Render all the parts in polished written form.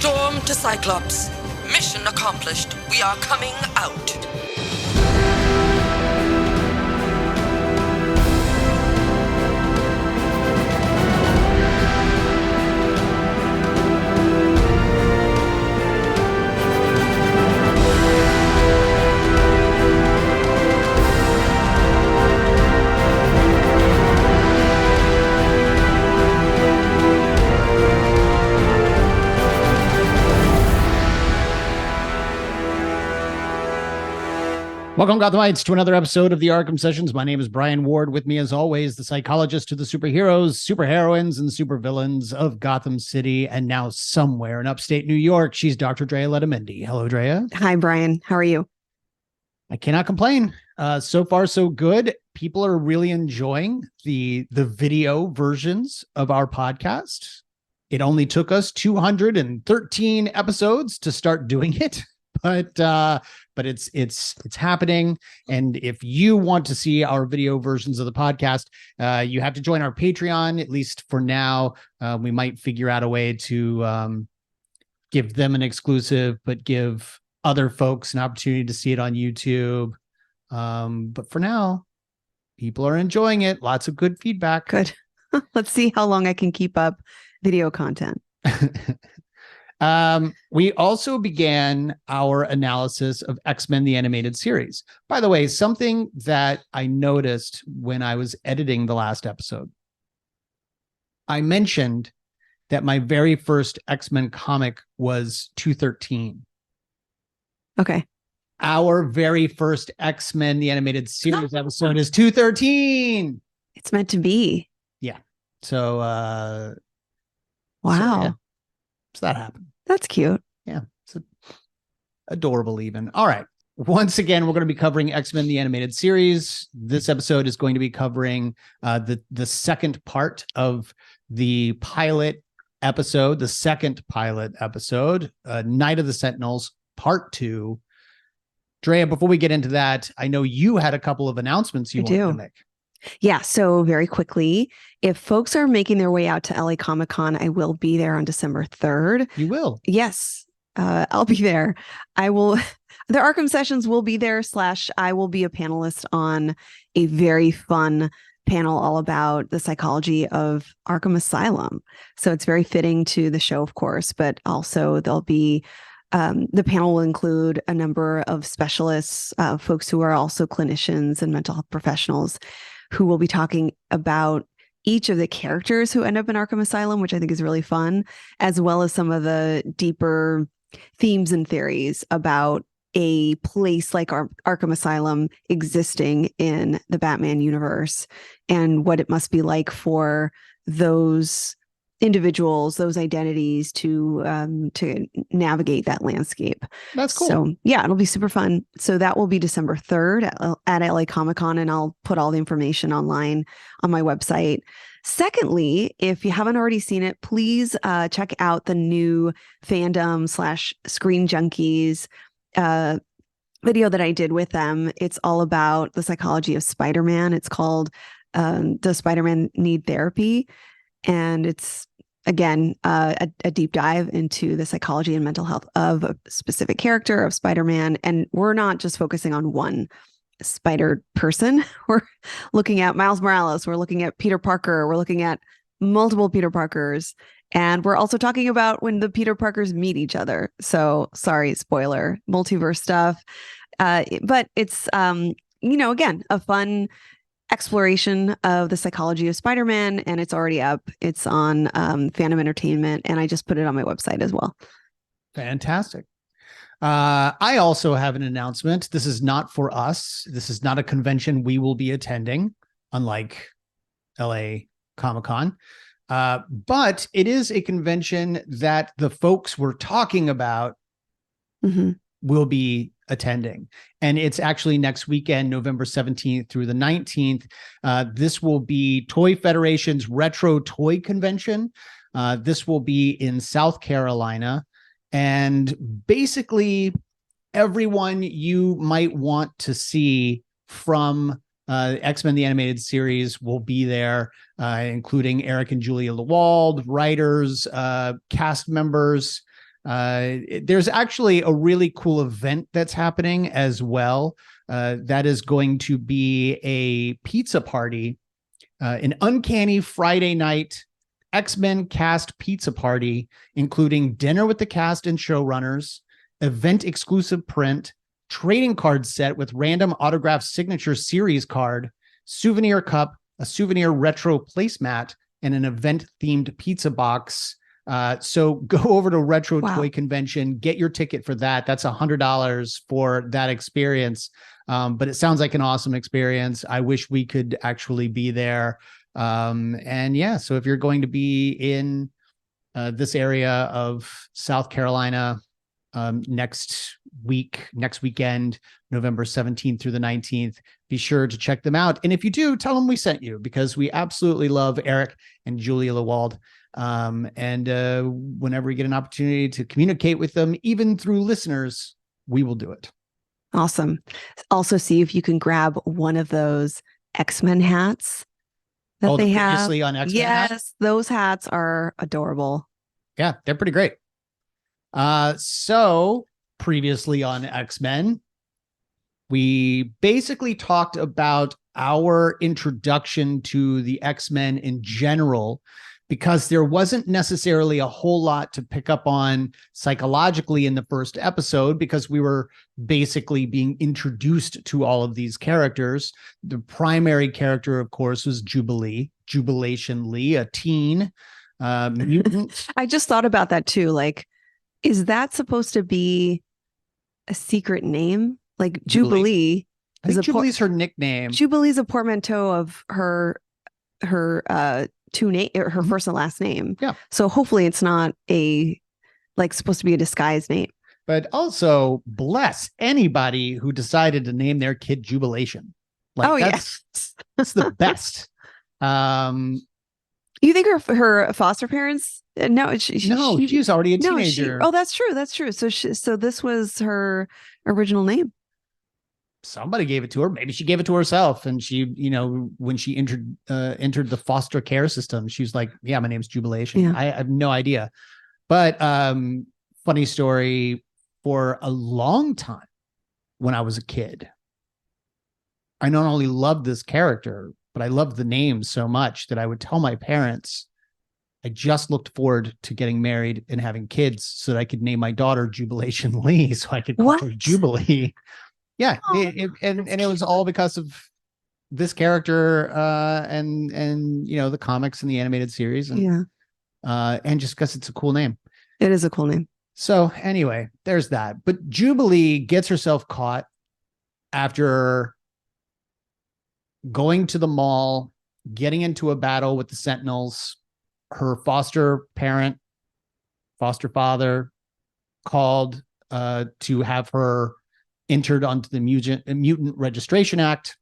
Storm to Cyclops. Mission accomplished. We are coming out. Welcome, Gothamites, to another episode of the Arkham Sessions. My name is Brian Ward. With me, as always, the psychologist to the superheroes, superheroines, and supervillains of Gotham City, and now somewhere in upstate New York, she's Dr. Drea Letamendi. Hello, Drea. Hi, Brian. How are you? I cannot complain. So far, so good. People are really enjoying the video versions of our podcast. It only took us 213 episodes to start doing it. But it's happening. And if you want to see our video versions of the podcast, you have to join our Patreon, at least for now. We might figure out a way to give them an exclusive, but give other folks an opportunity to see it on YouTube. But for now, people are enjoying it. Lots of good feedback. Good. Let's see how long I can keep up video content. We also began our analysis of X-Men, the animated series. By the way, something that I noticed when I was editing the last episode, I mentioned that my very first X-Men comic was 213. Okay. Our very first X-Men, the animated series episode is 213. It's meant to be. Yeah. So, wow. Yeah. So that happened. That's cute. Yeah. It's adorable even. All right. Once again, we're going to be covering X-Men, the animated series. This episode is going to be covering the second part of the pilot episode, Night of the Sentinels, part 2. Drea, before we get into that, I know you had a couple of announcements you wanted to make. Yeah. So very quickly, if folks are making their way out to LA Comic-Con, I will be there on December 3rd. You will? Yes. I'll be there. I will. The Arkham Sessions will be there / I will be a panelist on a very fun panel all about the psychology of Arkham Asylum. So it's very fitting to the show, of course, but also there'll be the panel will include a number of specialists, folks who are also clinicians and mental health professionals, who will be talking about each of the characters who end up in Arkham Asylum, which I think is really fun, as well as some of the deeper themes and theories about a place like Arkham Asylum existing in the Batman universe and what it must be like for those individuals, those identities to navigate that landscape. That's cool. So yeah, it'll be super fun. So that will be December 3rd at LA Comic-Con, and I'll put all the information online on my website. Secondly, if you haven't already seen it, please check out the new fandom / Screen Junkies video that I did with them. It's all about the psychology of Spider-Man. It's called Does Spider-Man Need Therapy? And it's, again, a deep dive into the psychology and mental health of a specific character of Spider-Man. And we're not just focusing on one spider person. We're looking at Miles Morales. We're looking at Peter Parker. We're looking at multiple Peter Parkers. And we're also talking about when the Peter Parkers meet each other. So sorry, spoiler, multiverse stuff. But it's, again, a fun exploration of the psychology of Spider-Man, and it's already up. It's on Phantom Entertainment, and I just put it on my website as well. Fantastic. I also have an announcement. This is not for us. This is not a convention we will be attending, unlike LA Comic-Con. But it is a convention that the folks we're talking about will be attending. And it's actually next weekend, November 17th through the 19th. This will be Toy Federation's Retro Toy Convention. This will be in South Carolina. And basically everyone you might want to see from X-Men the Animated Series will be there, including Eric and Julia Lewald, writers, cast members, There's actually a really cool event that's happening as well. That is going to be a pizza party, an uncanny Friday night X-Men cast pizza party, including dinner with the cast and showrunners, event exclusive print, trading card set with random autographed signature series card, souvenir cup, a souvenir retro placemat, and an event themed pizza box. So go over to Retro Toy Convention, get your ticket for that. That's $100 for that experience. But it sounds like an awesome experience. I wish we could actually be there. And yeah, so if you're going to be in this area of South Carolina next weekend, November 17th through the 19th, be sure to check them out. And if you do, tell them we sent you, because we absolutely love Eric and Julia Lewald. And whenever we get an opportunity to communicate with them, even through listeners, we will do it. Awesome. Also, see if you can grab one of those X-Men hats that they have. Previously on X-Men yes, those hats are adorable. Yeah, they're pretty great. So previously on X-Men, we basically talked about our introduction to the X-Men in general, because there wasn't necessarily a whole lot to pick up on psychologically in the first episode, because we were basically being introduced to all of these characters. The primary character, of course, was Jubilation Lee, a teen mutant. I just thought about that too. Like, is that supposed to be a secret name? Like Jubilee. I think Jubilee's her nickname. Jubilee's a portmanteau of her first and last name. Yeah. So hopefully it's not supposed to be a disguised name. But also bless anybody who decided to name their kid Jubilation. That's the best. You think her foster parents? No, she's already a teenager. That's true. That's true. So this was her original name. Somebody gave it to her. Maybe she gave it to herself. And she, when she entered the foster care system, she was like, yeah, my name's Jubilation. Yeah. I have no idea. But funny story, for a long time when I was a kid, I not only loved this character, but I loved the name so much that I would tell my parents I just looked forward to getting married and having kids so that I could name my daughter Jubilation Lee, so I could call her Jubilee. Yeah, and it was all because of this character and the comics and the animated series, and just because it's a cool name. It is a cool name. So anyway, there's that. But Jubilee gets herself caught after going to the mall, getting into a battle with the Sentinels. Her foster father called to have her entered onto the Mutant Registration Act.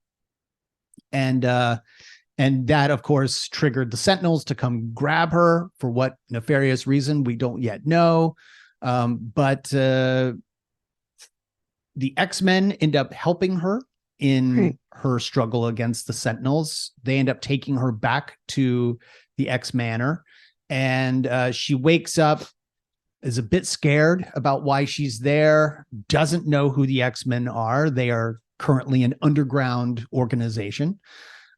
And that, of course, triggered the Sentinels to come grab her for what nefarious reason we don't yet know. But the X-Men end up helping her in her struggle against the Sentinels. They end up taking her back to the X-Manor, and she wakes up, is a bit scared about why she's there, doesn't know who the X-Men are. They are currently an underground organization.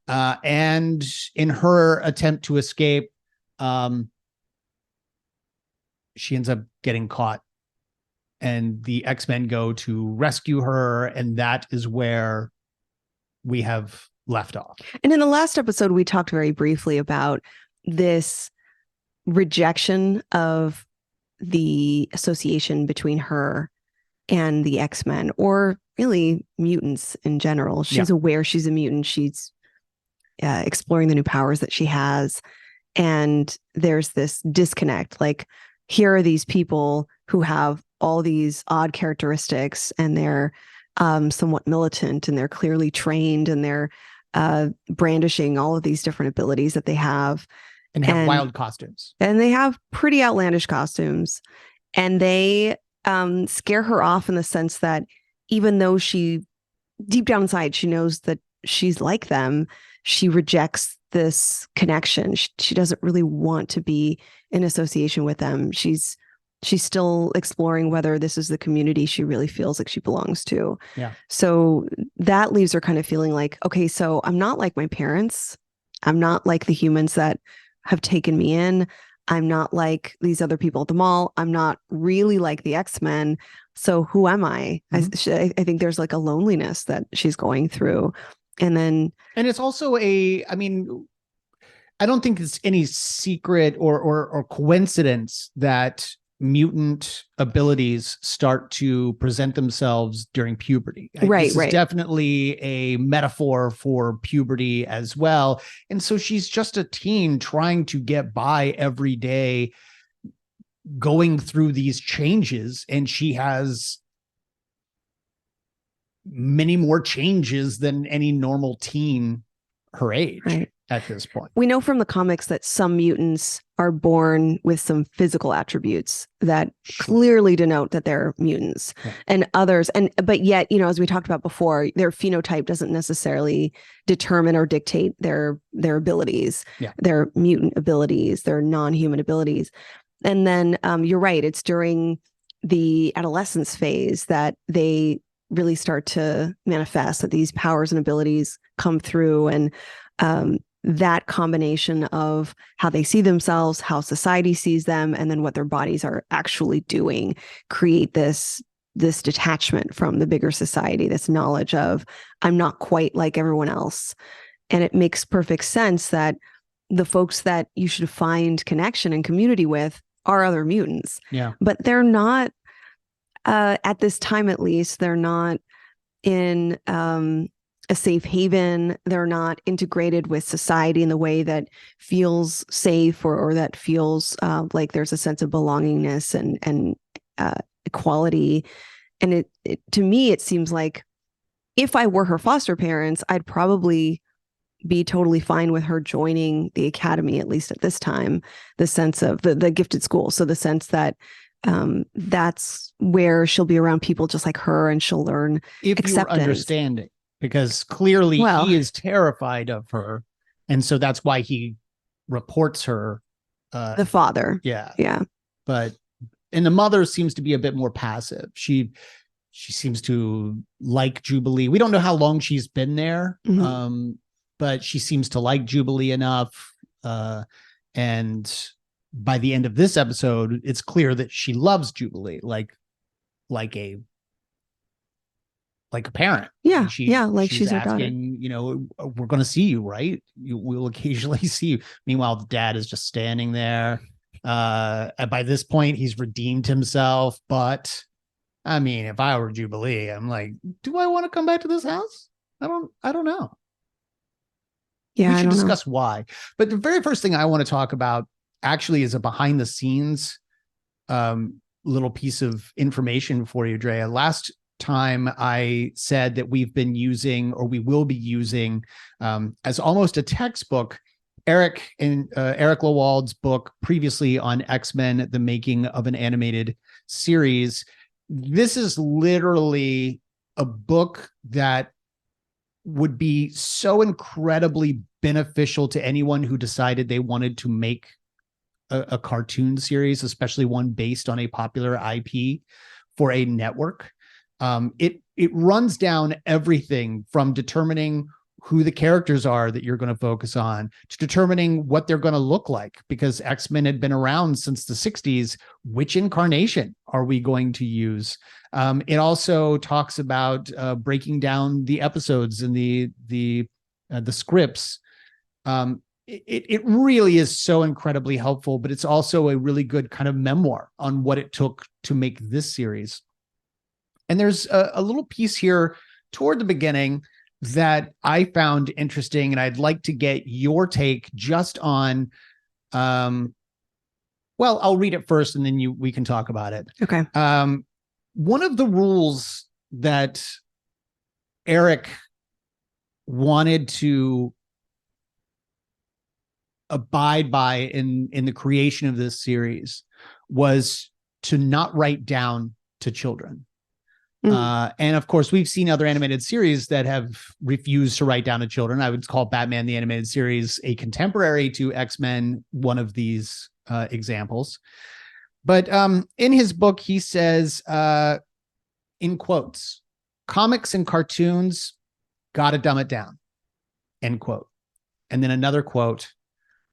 And in her attempt to escape, she ends up getting caught, and the X-Men go to rescue her. And that is where we have left off. And in the last episode, we talked very briefly about this rejection of the association between her and the X-Men, or really mutants in general. She's aware she's a mutant. She's exploring the new powers that she has. And there's this disconnect. Like, here are these people who have all these odd characteristics, and they're somewhat militant, and they're clearly trained, and they're brandishing all of these different abilities that they have. And have wild costumes. And they have pretty outlandish costumes. And they scare her off in the sense that even though she, deep down inside, she knows that she's like them, she rejects this connection. She doesn't really want to be in association with them. She's she's still exploring whether this is the community she really feels like she belongs to. Yeah. So that leaves her kind of feeling like, okay, so I'm not like my parents. I'm not like the humans that have taken me in. I'm not like these other people at the mall. I'm not really like the X-Men. So who am I? Mhm. I think there's like a loneliness that she's going through. And it's also I mean, I don't think it's any secret or coincidence that mutant abilities start to present themselves during puberty. Right, This is definitely a metaphor for puberty as well. And so she's just a teen trying to get by every day, going through these changes, and she has many more changes than any normal teen her age. Right. At this point. We know from the comics that some mutants are born with some physical attributes that clearly denote that they're mutants, and others. But yet, as we talked about before, their phenotype doesn't necessarily determine or dictate their abilities, their mutant abilities, their non-human abilities. And then you're right. It's during the adolescence phase that they really start to manifest, that these powers and abilities come through. And that combination of how they see themselves, how society sees them, and then what their bodies are actually doing create this detachment from the bigger society, this knowledge of I'm not quite like everyone else. And it makes perfect sense that the folks that you should find connection and community with are other mutants. Yeah. But they're not, at this time at least, they're not in a safe haven. They're not integrated with society in the way that feels safe or that feels like there's a sense of belongingness and equality. And it to me, it seems like if I were her foster parents, I'd probably be totally fine with her joining the academy, at least at this time, the sense of the gifted school. So the sense that that's where she'll be around people just like her, and she'll learn if acceptance. You're understanding, because clearly he is terrified of her, and so that's why he reports her. The father, yeah. But and the mother seems to be a bit more passive. She seems to like Jubilee. We don't know how long she's been there, but she seems to like Jubilee enough, and by the end of this episode, it's clear that she loves Jubilee like a parent. Yeah. Like she's her asking, we're going to see you, right? We'll occasionally see you. Meanwhile, the dad is just standing there. And by this point, he's redeemed himself. But I mean, if I were Jubilee, I'm like, do I want to come back to this house? I don't know. Yeah, we should discuss why. But the very first thing I want to talk about actually is a behind the scenes little piece of information for you, Drea. Last time I said that we've been using, or we will be using, as almost a textbook, Eric Lewald's book previously on X-Men, The Making of an Animated Series. This is literally a book that would be so incredibly beneficial to anyone who decided they wanted to make a cartoon series, especially one based on a popular IP for a network. It runs down everything from determining who the characters are that you're going to focus on to determining what they're going to look like, because X-Men had been around since the 60s. Which incarnation are we going to use? It also talks about breaking down the episodes and the scripts. It really is so incredibly helpful, but it's also a really good kind of memoir on what it took to make this series. And there's a little piece here toward the beginning that I found interesting, and I'd like to get your take just on. Well, I'll read it first, and then we can talk about it. Okay. One of the rules that Eric wanted to abide by in the creation of this series was to not write down to children. And of course, we've seen other animated series that have refused to write down to children. I would call Batman the Animated Series a contemporary to X-Men, one of these examples. But in his book, he says, in quotes, comics and cartoons, gotta dumb it down, end quote. And then another quote,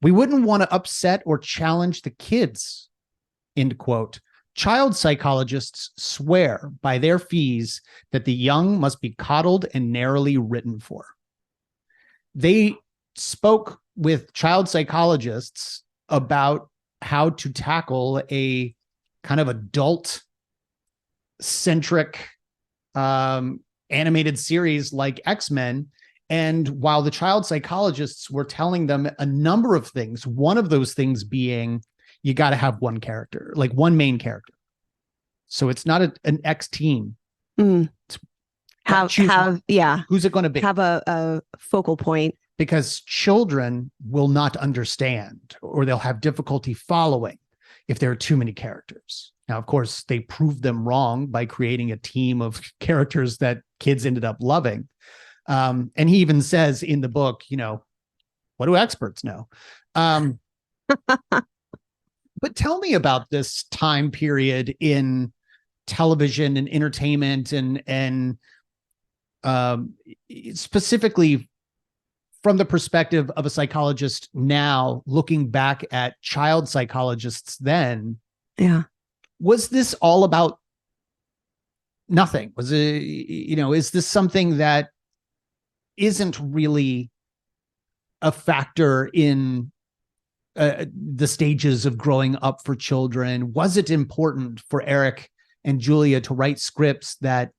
we wouldn't want to upset or challenge the kids, end quote. Child psychologists swear by their fees that the young must be coddled and narrowly written for. They spoke with child psychologists about how to tackle a kind of adult centric animated series like X-Men. And while the child psychologists were telling them a number of things, one of those things being you got to have one character, like one main character. So it's not an X team. Mm. Who's it going to be? Have a focal point. Because children will not understand, or they'll have difficulty following if there are too many characters. Now, of course, they proved them wrong by creating a team of characters that kids ended up loving. And he even says in the book, what do experts know? But tell me about this time period in television and entertainment and specifically from the perspective of a psychologist now, looking back at child psychologists then. Yeah. Was this all about nothing? Was it, is this something that isn't really a factor in the stages of growing up for children? Was it important for Eric and Julia to write scripts that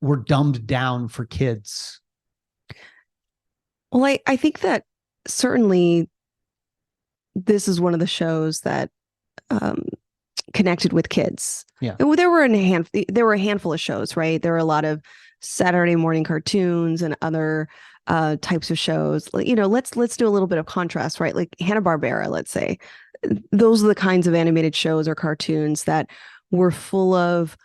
were dumbed down for kids? Well, I think that certainly this is one of the shows that connected with kids. Yeah. There were a handful of shows, right? There were a lot of Saturday morning cartoons and other types of shows. Let's do a little bit of contrast, right? Like Hanna-Barbera, let's say. Those are the kinds of animated shows or cartoons that were full of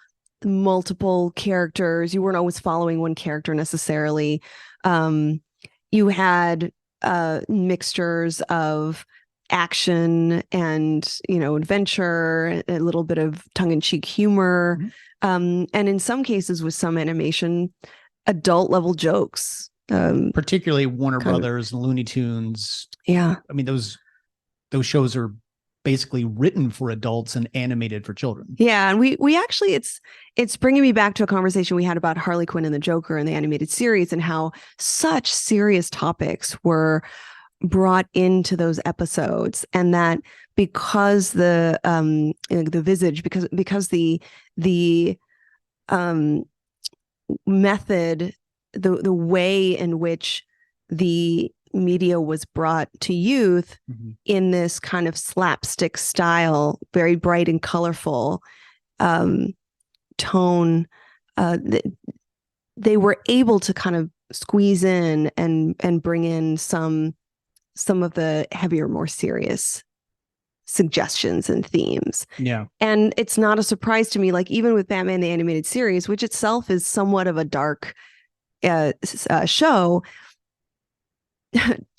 multiple characters. You weren't always following one character necessarily. You had mixtures of action and, adventure, a little bit of tongue-in-cheek humor. Mm-hmm. And in some cases with some animation, adult level jokes. Particularly Warner Brothers and Looney Tunes. Yeah. I mean, those shows are basically written for adults and animated for children. Yeah. And we actually, it's bringing me back to a conversation we had about Harley Quinn and the Joker and the animated series and how such serious topics were brought into those episodes, and that because the visage, because the method, the way in which the media was brought to youth mm-hmm. in this kind of slapstick style, very bright and colorful tone, they were able to kind of squeeze in and bring in some of the heavier, more serious suggestions and themes. Yeah. And it's not a surprise to me, like even with Batman the Animated Series, which itself is somewhat of a dark show,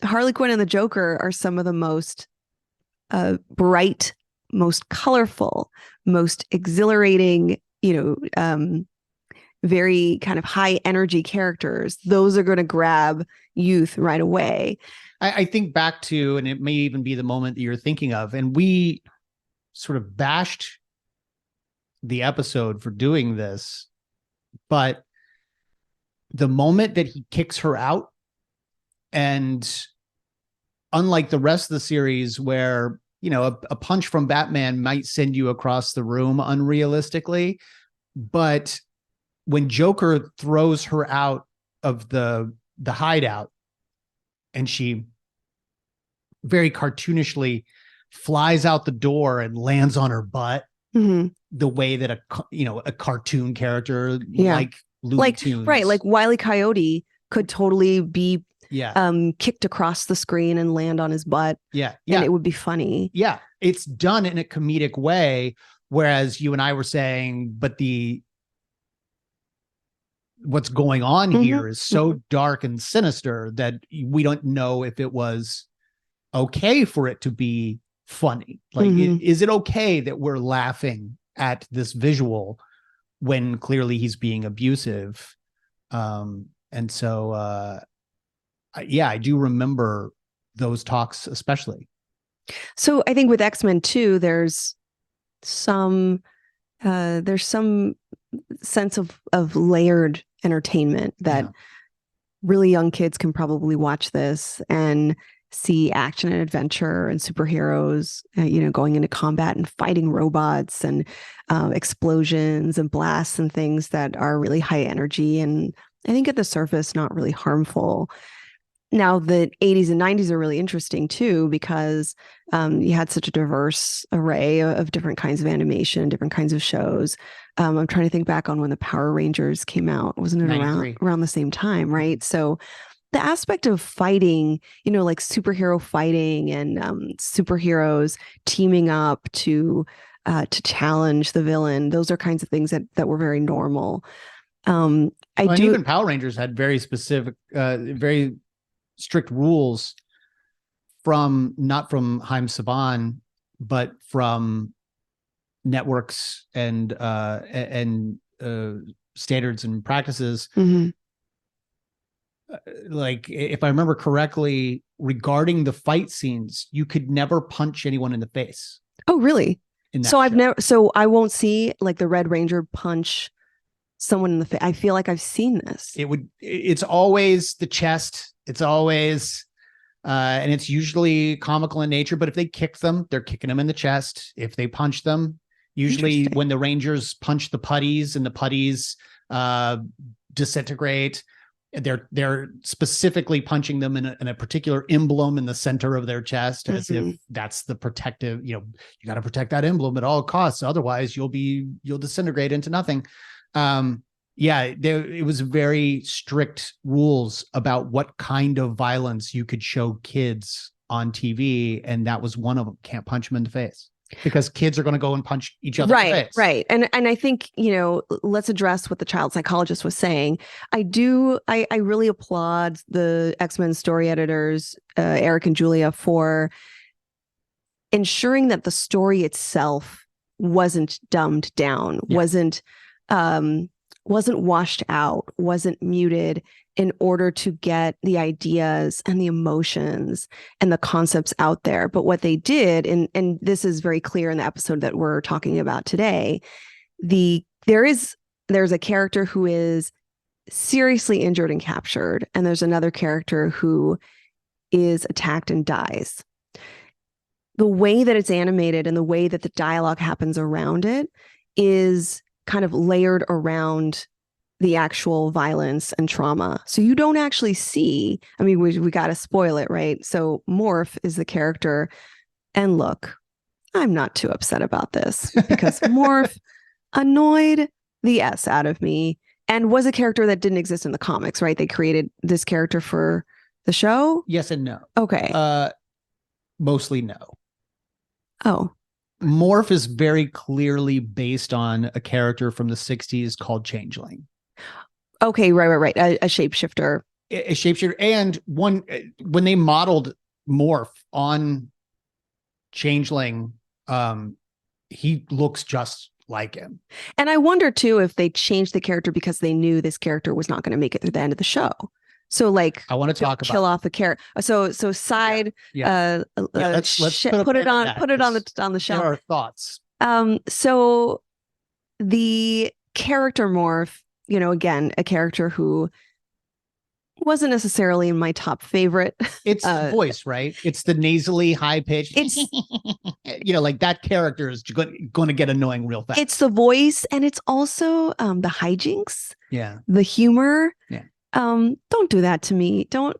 Harley Quinn and the Joker are some of the most bright, most colorful, most exhilarating, very kind of high energy characters. Those are going to grab youth right away. I think back to, and it may even be the moment that you're thinking of, and we sort of bashed the episode for doing this, but the moment that he kicks her out, and unlike the rest of the series where, a punch from Batman might send you across the room unrealistically, but when Joker throws her out of the hideout and she very cartoonishly flies out the door and lands on her butt, mm-hmm. the way that a cartoon character like Looney Tunes, right, like Wile E. Coyote could totally be kicked across the screen and land on his butt. Yeah. And it would be funny. Yeah. It's done in a comedic way. Whereas you and I were saying, but what's going on mm-hmm. here is so mm-hmm. dark and sinister that we don't know if it was okay for it to be funny? Like, is it okay that we're laughing at this visual when clearly he's being abusive? And so, yeah, I do remember those talks, especially. So I think with X-Men 2, there's some sense of layered entertainment that really young kids can probably watch this and see action and adventure and superheroes, going into combat and fighting robots and explosions and blasts and things that are really high energy. And I think at the surface, not really harmful. Now, the 80s and 90s are really interesting, too, because you had such a diverse array of different kinds of animation, different kinds of shows. I'm trying to think back on when the Power Rangers came out. Wasn't it around the same time, right? So the aspect of fighting, like superhero fighting and superheroes teaming up to challenge the villain, those are kinds of things that were very normal. Even Power Rangers had very specific, very strict rules not from Haim Saban, but from networks and standards and practices. Like, if I remember correctly, regarding the fight scenes, you could never punch anyone in the face. Oh, really? So I won't see like the Red Ranger punch someone in the face. I feel like I've seen this. It's always the chest. It's always, and it's usually comical in nature, but if they kick them, they're kicking them in the chest. If they punch them, usually when the Rangers punch the putties and the putties disintegrate, they're specifically punching them in a particular emblem in the center of their chest, as if that's the protective, you got to protect that emblem at all costs. Otherwise you'll disintegrate into nothing. It was very strict rules about what kind of violence you could show kids on TV. And that was one of them. Can't punch them in the face, because kids are going to go and punch each other in the face. Right. And I think, let's address what the child psychologist was saying. I really applaud the X-Men story editors, Eric and Julia, for ensuring that the story itself wasn't dumbed down, wasn't washed out, wasn't muted, in order to get the ideas and the emotions and the concepts out there. But what they did, and this is very clear in the episode that we're talking about today, there's a character who is seriously injured and captured, and there's another character who is attacked and dies. The way that it's animated and the way that the dialogue happens around it is kind of layered around the actual violence and trauma. So you don't actually see, we got to spoil it, right? So Morph is the character. And look, I'm not too upset about this, because Morph annoyed the S out of me and was a character that didn't exist in the comics, right? They created this character for the show. Yes and no. Okay. Mostly no. Oh. Morph is very clearly based on a character from the 60s called Changeling. Okay, right. A shapeshifter. A shapeshifter. And when they modeled Morph on Changeling, he looks just like him. And I wonder too if they changed the character because they knew this character was not going to make it through the end of the show. So, like, I want to talk about kill off the character. So side. Let's put it on the shelf. There are thoughts. So the character Morph, again, a character who wasn't necessarily my top favorite. It's voice, right? It's the nasally high pitch. It's like that character is going to get annoying real fast. It's the voice, and it's also the hijinks. Yeah. The humor. Yeah. Don't do that to me. Don't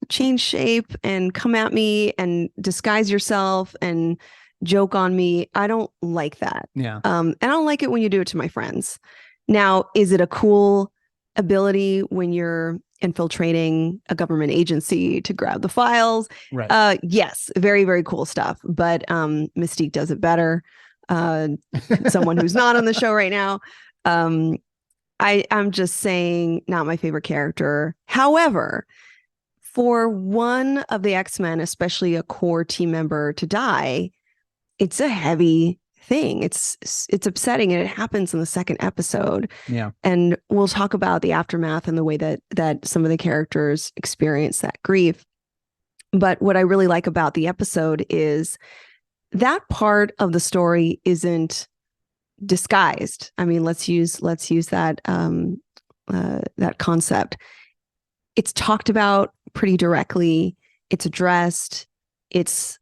change shape and come at me and disguise yourself and joke on me. I don't like that. Yeah. And I don't like it when you do it to my friends. Now, is it a cool ability when you're infiltrating a government agency to grab the files? Right. Yes, very, very cool stuff. But Mystique does it better. Someone who's not on the show right now. I'm just saying, not my favorite character. However, for one of the X-Men, especially a core team member, to die, it's a heavy thing. It's upsetting, and it happens in the second episode. Yeah. And we'll talk about the aftermath and the way that some of the characters experience that grief. But what I really like about the episode is that part of the story isn't disguised. I mean, let's use that that concept. It's talked about pretty directly. It's addressed. It's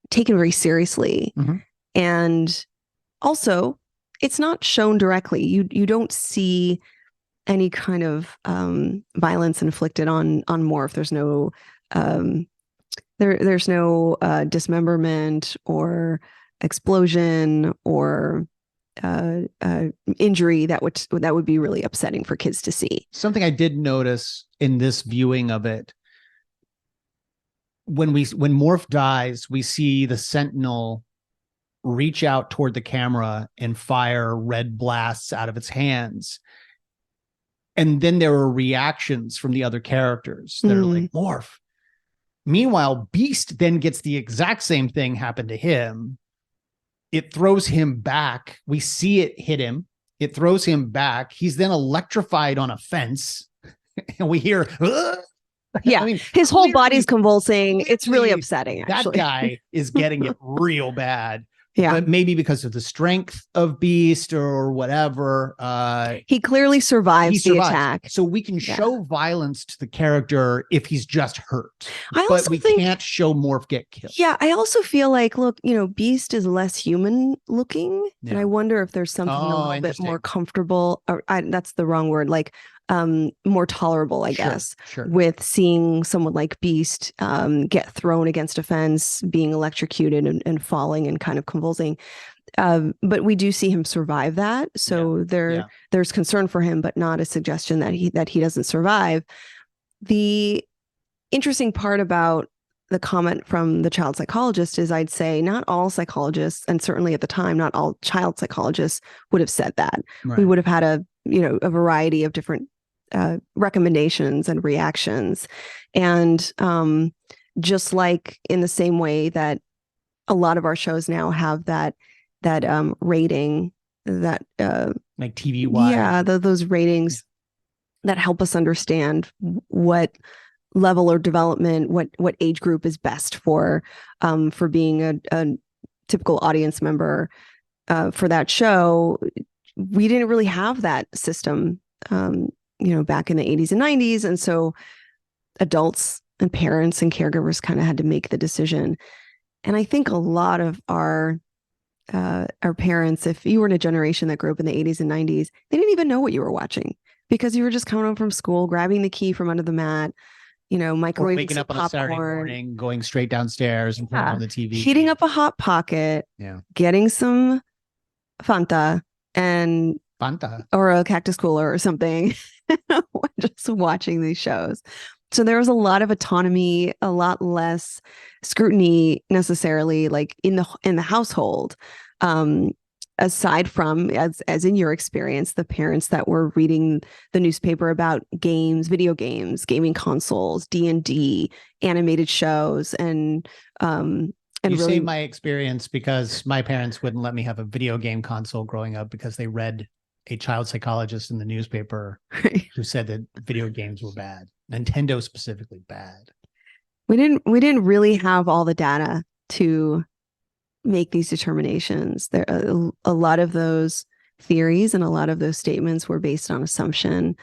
taken very seriously. Mm-hmm. And also, it's not shown directly. You don't see any kind of violence inflicted on Morph. There's no there's no dismemberment or explosion or injury that would be really upsetting for kids to see. Something I did notice in this viewing of it, when Morph dies, we see the Sentinel reach out toward the camera and fire red blasts out of its hands. And then there are reactions from the other characters that are like, Morph. Meanwhile, Beast then gets the exact same thing happen to him. It throws him back. We see it hit him. It throws him back. He's then electrified on a fence. And we hear, ugh! Yeah, I mean, his whole body's convulsing. It's really upsetting, actually. That guy is getting it real bad. Yeah. But maybe because of the strength of Beast or whatever. He clearly survives the attack. So we can show violence to the character if he's just hurt. But we can't show Morph get killed. Yeah, I also feel like, look, Beast is less human looking. Yeah. And I wonder if there's something a little bit more comfortable. Or that's the wrong word. Like, more tolerable, I guess, with seeing someone like Beast get thrown against a fence, being electrocuted and falling and kind of convulsing. But we do see him survive that. So there's concern for him, but not a suggestion that he doesn't survive. The interesting part about the comment from the child psychologist is, I'd say not all psychologists, and certainly at the time, not all child psychologists would have said that. Right. We would have had a variety of different recommendations and reactions. And just like in the same way that a lot of our shows now have that rating, that like TV wise, those ratings that help us understand what level or development, what age group is best for being a typical audience member for that show. We didn't really have that system back in the 80s and 90s. And so adults and parents and caregivers kind of had to make the decision. And I think a lot of our parents, if you were in a generation that grew up in the 80s and 90s, they didn't even know what you were watching because you were just coming home from school, grabbing the key from under the mat, microwaving, waking up on a Saturday morning, going straight downstairs and putting on the TV, heating up a hot pocket, getting some Fanta or a Cactus cooler or something, just watching these shows. So there was a lot of autonomy, a lot less scrutiny necessarily, like in the household. Aside from, as in your experience, the parents that were reading the newspaper about games, video games, gaming consoles, D&D, animated shows, and you really say my experience because my parents wouldn't let me have a video game console growing up because they read a child psychologist in the newspaper who said that video games were bad, Nintendo specifically bad. We didn't really have all the data to make these determinations. There a lot of those theories and a lot of those statements were based on assumption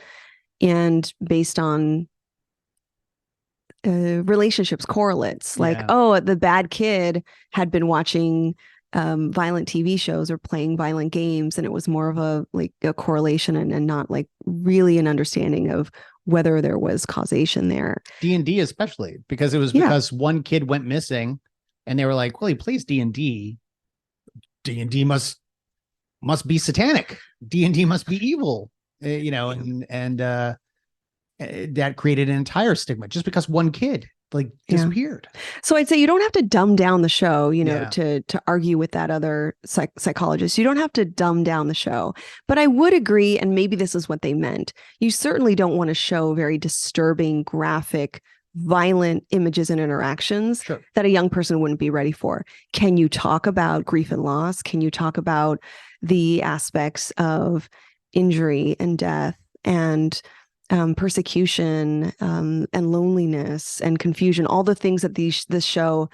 and based on relationships, correlates, like, the bad kid had been watching violent TV shows or playing violent games, and it was more of a correlation and not like really an understanding of whether there was causation there. D&D especially, because it was because one kid went missing and they were like, well, he plays D&D. D&D must be satanic. D&D must be evil, and that created an entire stigma just because one kid disappeared. So I'd say you don't have to dumb down the show, to argue with that other psychologist. You don't have to dumb down the show. But I would agree, and maybe this is what they meant. You certainly don't want to show very disturbing, graphic, violent images and interactions Sure. that a young person wouldn't be ready for. Can you talk about grief and loss? Can you talk about the aspects of injury and death and persecution and loneliness and confusion, all the things that this show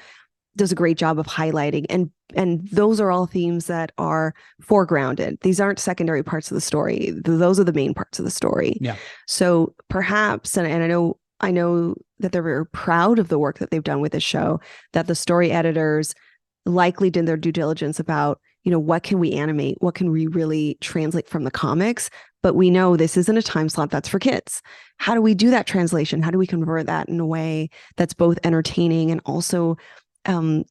does a great job of highlighting, and those are all themes that are foregrounded. These aren't secondary parts of the story. Those are the main parts of the story. Yeah. So perhaps, and I know that they're very proud of the work that they've done with this show, that the story editors likely did their due diligence about, what can we animate? What can we really translate from the comics? But we know this isn't a time slot that's for kids. How do we do that translation? How do we convert that in a way that's both entertaining and also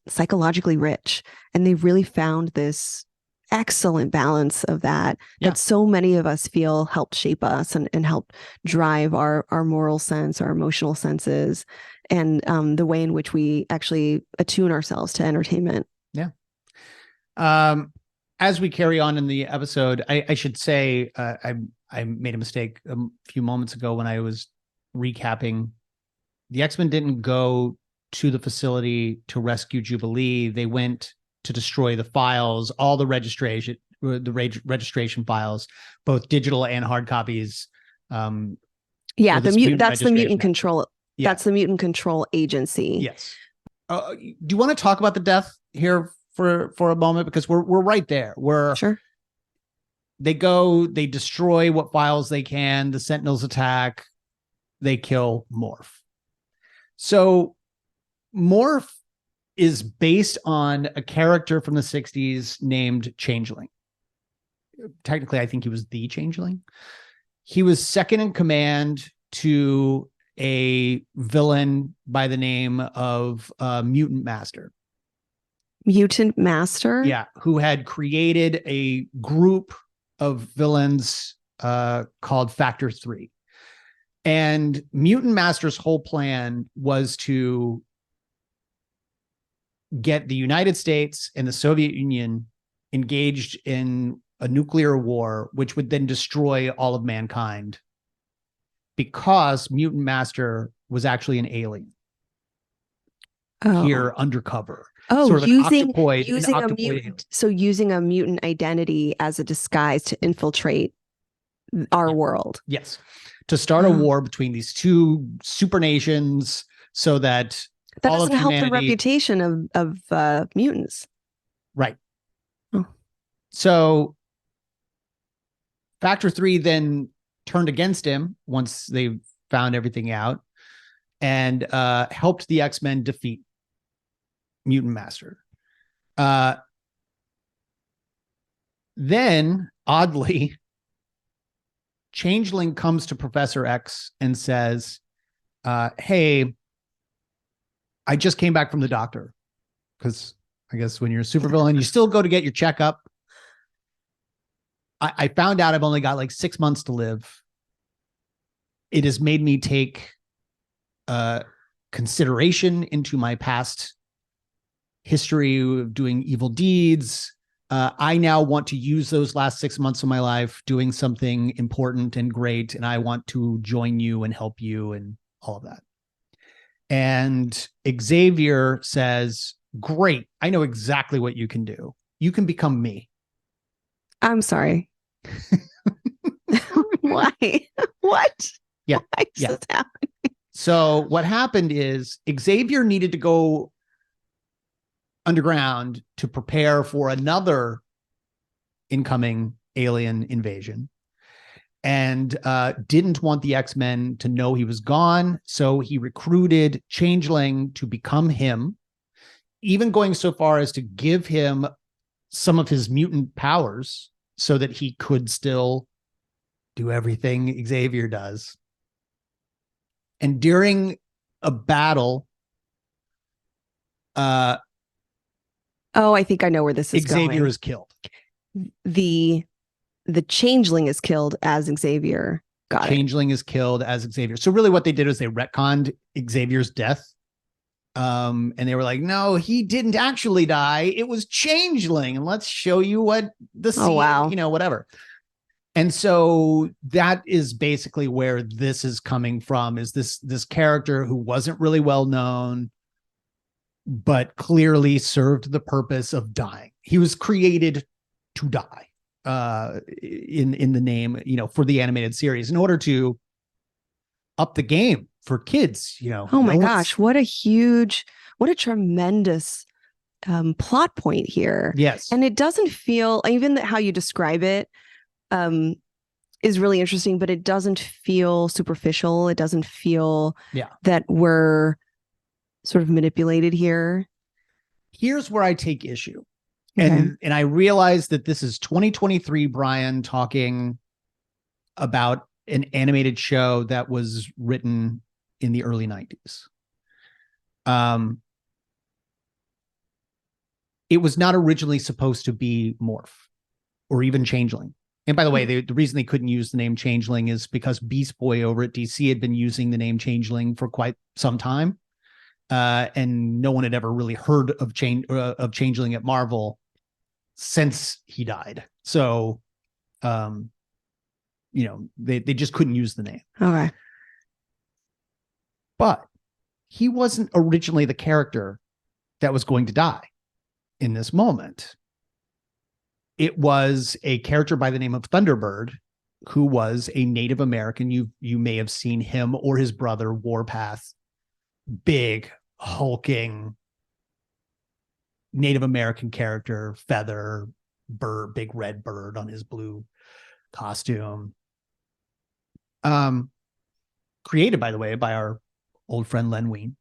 psychologically rich? And they really found this excellent balance of that so many of us feel helped shape us and help drive our moral sense, our emotional senses, and the way in which we actually attune ourselves to entertainment. Yeah. As we carry on in the episode, I should say I made a mistake a few moments ago when I was recapping. The X-Men didn't go to the facility to rescue Jubilee. They went to destroy the files, all the registration files, both digital and hard copies. That's the mutant control. Yeah. That's the mutant control agency. Yes. Do you want to talk about the death here for a moment? Because we're right there. Sure. They go, they destroy what files they can. The Sentinels attack. They kill Morph. So Morph is based on a character from the 60s named Changeling. Technically, I think he was the Changeling. He was second in command to a villain by the name of Mutant Master. Mutant Master? Yeah, who had created a group of villains called Factor 3. And Mutant Master's whole plan was to get the United States and the Soviet Union engaged in a nuclear war, which would then destroy all of mankind, because Mutant Master was actually an alien here undercover. Sort of using a mutant. So using a mutant identity as a disguise to infiltrate our world. Yes. To start a war between these two super nations so that doesn't help the reputation of mutants. Right. Oh. So Factor 3 then turned against him once they found everything out and helped the X-Men defeat Mutant Master. Then, oddly, Changeling comes to Professor X and says, hey, I just came back from the doctor. Because I guess when you're a supervillain, you still go to get your checkup. I found out I've only got like 6 months to live. It has made me take consideration into my past history of doing evil deeds. I now want to use those last 6 months of my life doing something important and great, and I want to join you and help you and all of that. And Xavier says, great, I know exactly what you can do. You can become me. I'm sorry. Why? What? Yeah. Why is this happening? So what happened is Xavier needed to go underground to prepare for another incoming alien invasion, and didn't want the X-Men to know he was gone. So he recruited Changeling to become him, even going so far as to give him some of his mutant powers so that he could still do everything Xavier does. And during a battle, I think I know where this is going. Xavier is killed. The Changeling is killed as Xavier. Changeling is killed as Xavier. So really what they did was they retconned Xavier's death. And they were like, no, he didn't actually die. It was Changeling. And let's show you what the scene, wow. whatever. And so that is basically where this is coming from, is this character who wasn't really well known, but clearly served the purpose of dying. He was created to die in the name, for the animated series in order to up the game for kids, Oh my gosh, what a tremendous plot point here. Yes. And it doesn't feel, even how you describe it is really interesting, but it doesn't feel superficial. It doesn't feel that we're sort of manipulated here. Here's where I take issue. Okay. And I realize that this is 2023 Brian talking about an animated show that was written in the early 90s. It was not originally supposed to be Morph or even Changeling. And by the way, the reason they couldn't use the name Changeling is because Beast Boy over at DC had been using the name Changeling for quite some time. And no one had ever really heard of Changeling at Marvel since he died. So, they just couldn't use the name. Okay. But he wasn't originally the character that was going to die in this moment. It was a character by the name of Thunderbird, who was a Native American. You may have seen him or his brother, Warpath, big, hulking Native American character, feather, bird, big red bird on his blue costume. Created, by the way, by our old friend Len Wein.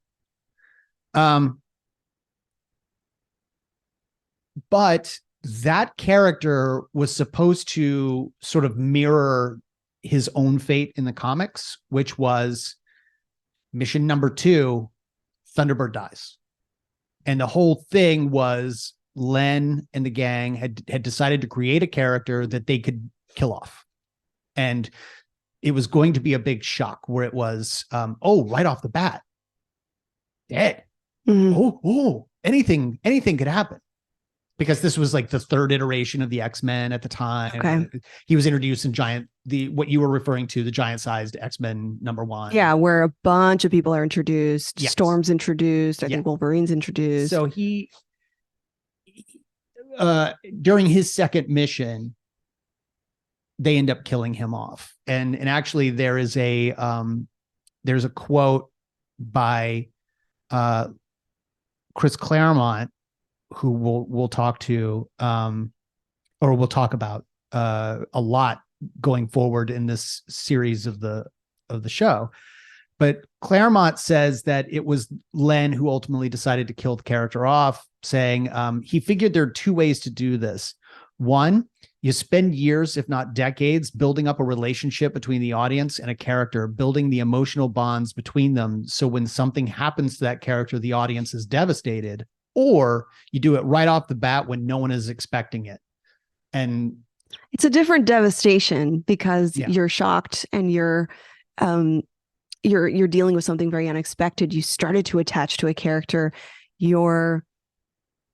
But that character was supposed to sort of mirror his own fate in the comics, which was mission number 2, Thunderbird dies. And the whole thing was Len and the gang had decided to create a character that they could kill off. And it was going to be a big shock where it was, right off the bat, dead. Mm-hmm. Anything could happen. Because this was like the 3rd iteration of the X-Men at the time. Okay. He was introduced in what you were referring to, the giant-sized X-Men -- Yeah, where a bunch of people are introduced. Yes. Storm's introduced. I think Wolverine's introduced. So he during his second mission, they end up killing him off. And actually there's a quote by Chris Claremont, who we'll talk to, or we'll talk about a lot going forward in this series of the show. But Claremont says that it was Len who ultimately decided to kill the character off, saying he figured there are 2 ways to do this. One, you spend years, if not decades, building up a relationship between the audience and a character, building the emotional bonds between them. So when something happens to that character, the audience is devastated. Or you do it right off the bat when no one is expecting it. And it's a different devastation because you're shocked and you're dealing with something very unexpected. You started to attach to a character. You're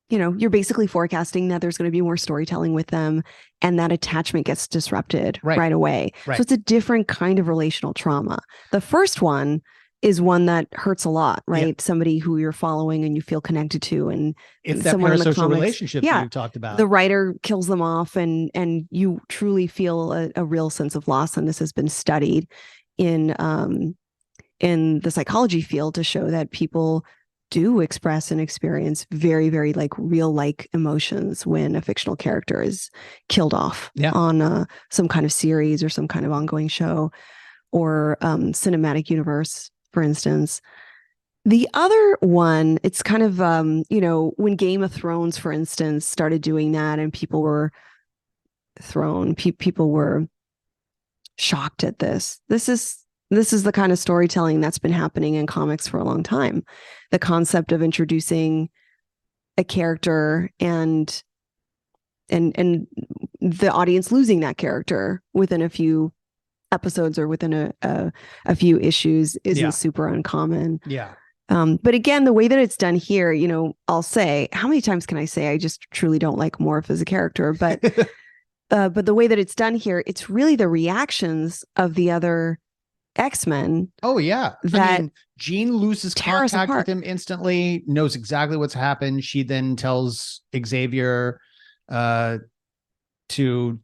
basically forecasting that there's going to be more storytelling with them, and that attachment gets disrupted right away. Right. So it's a different kind of relational trauma. The first one is one that hurts a lot, right? Yeah. Somebody who you're following and you feel connected to, and it's that parasocial relationship that you've talked about. The writer kills them off, and you truly feel a real sense of loss. And this has been studied in the psychology field to show that people do express and experience very, very real emotions when a fictional character is killed off on some kind of series or some kind of ongoing show or cinematic universe, for instance. The other one, it's kind of, when Game of Thrones, for instance, started doing that and people were people were shocked at this. This is the kind of storytelling that's been happening in comics for a long time. The concept of introducing a character and the audience losing that character within a few episodes or within a few issues isn't super uncommon. Yeah. But again, the way that it's done here, I'll say, how many times can I say I just truly don't like Morph as a character? But but the way that it's done here, it's really the reactions of the other X-Men. Oh yeah. That I mean, Jean loses tear us contact with apart. him instantly, knows exactly what's happened. She then tells Xavier to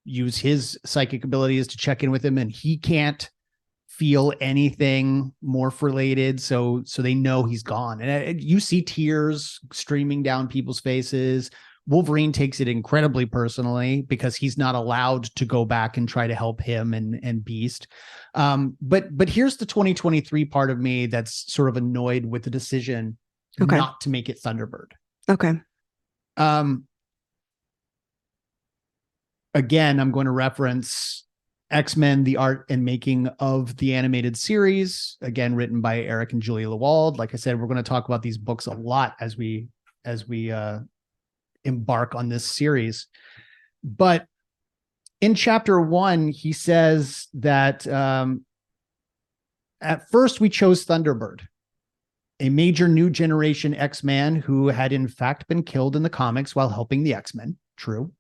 use his psychic abilities to check in with him, and he can't feel anything morph-related. So they know he's gone. And you see tears streaming down people's faces. Wolverine takes it incredibly personally because he's not allowed to go back and try to help him and Beast. But here's the 2023 part of me that's sort of annoyed with the decision not to make it Thunderbird. Okay. Again, I'm going to reference X-Men, the art and making of the animated series, again, written by Eric and Julia Lewald. Like I said, we're going to talk about these books a lot as we embark on this series. But in chapter 1, he says that at first we chose Thunderbird, a major new generation X-Man who had in fact been killed in the comics while helping the X-Men. True.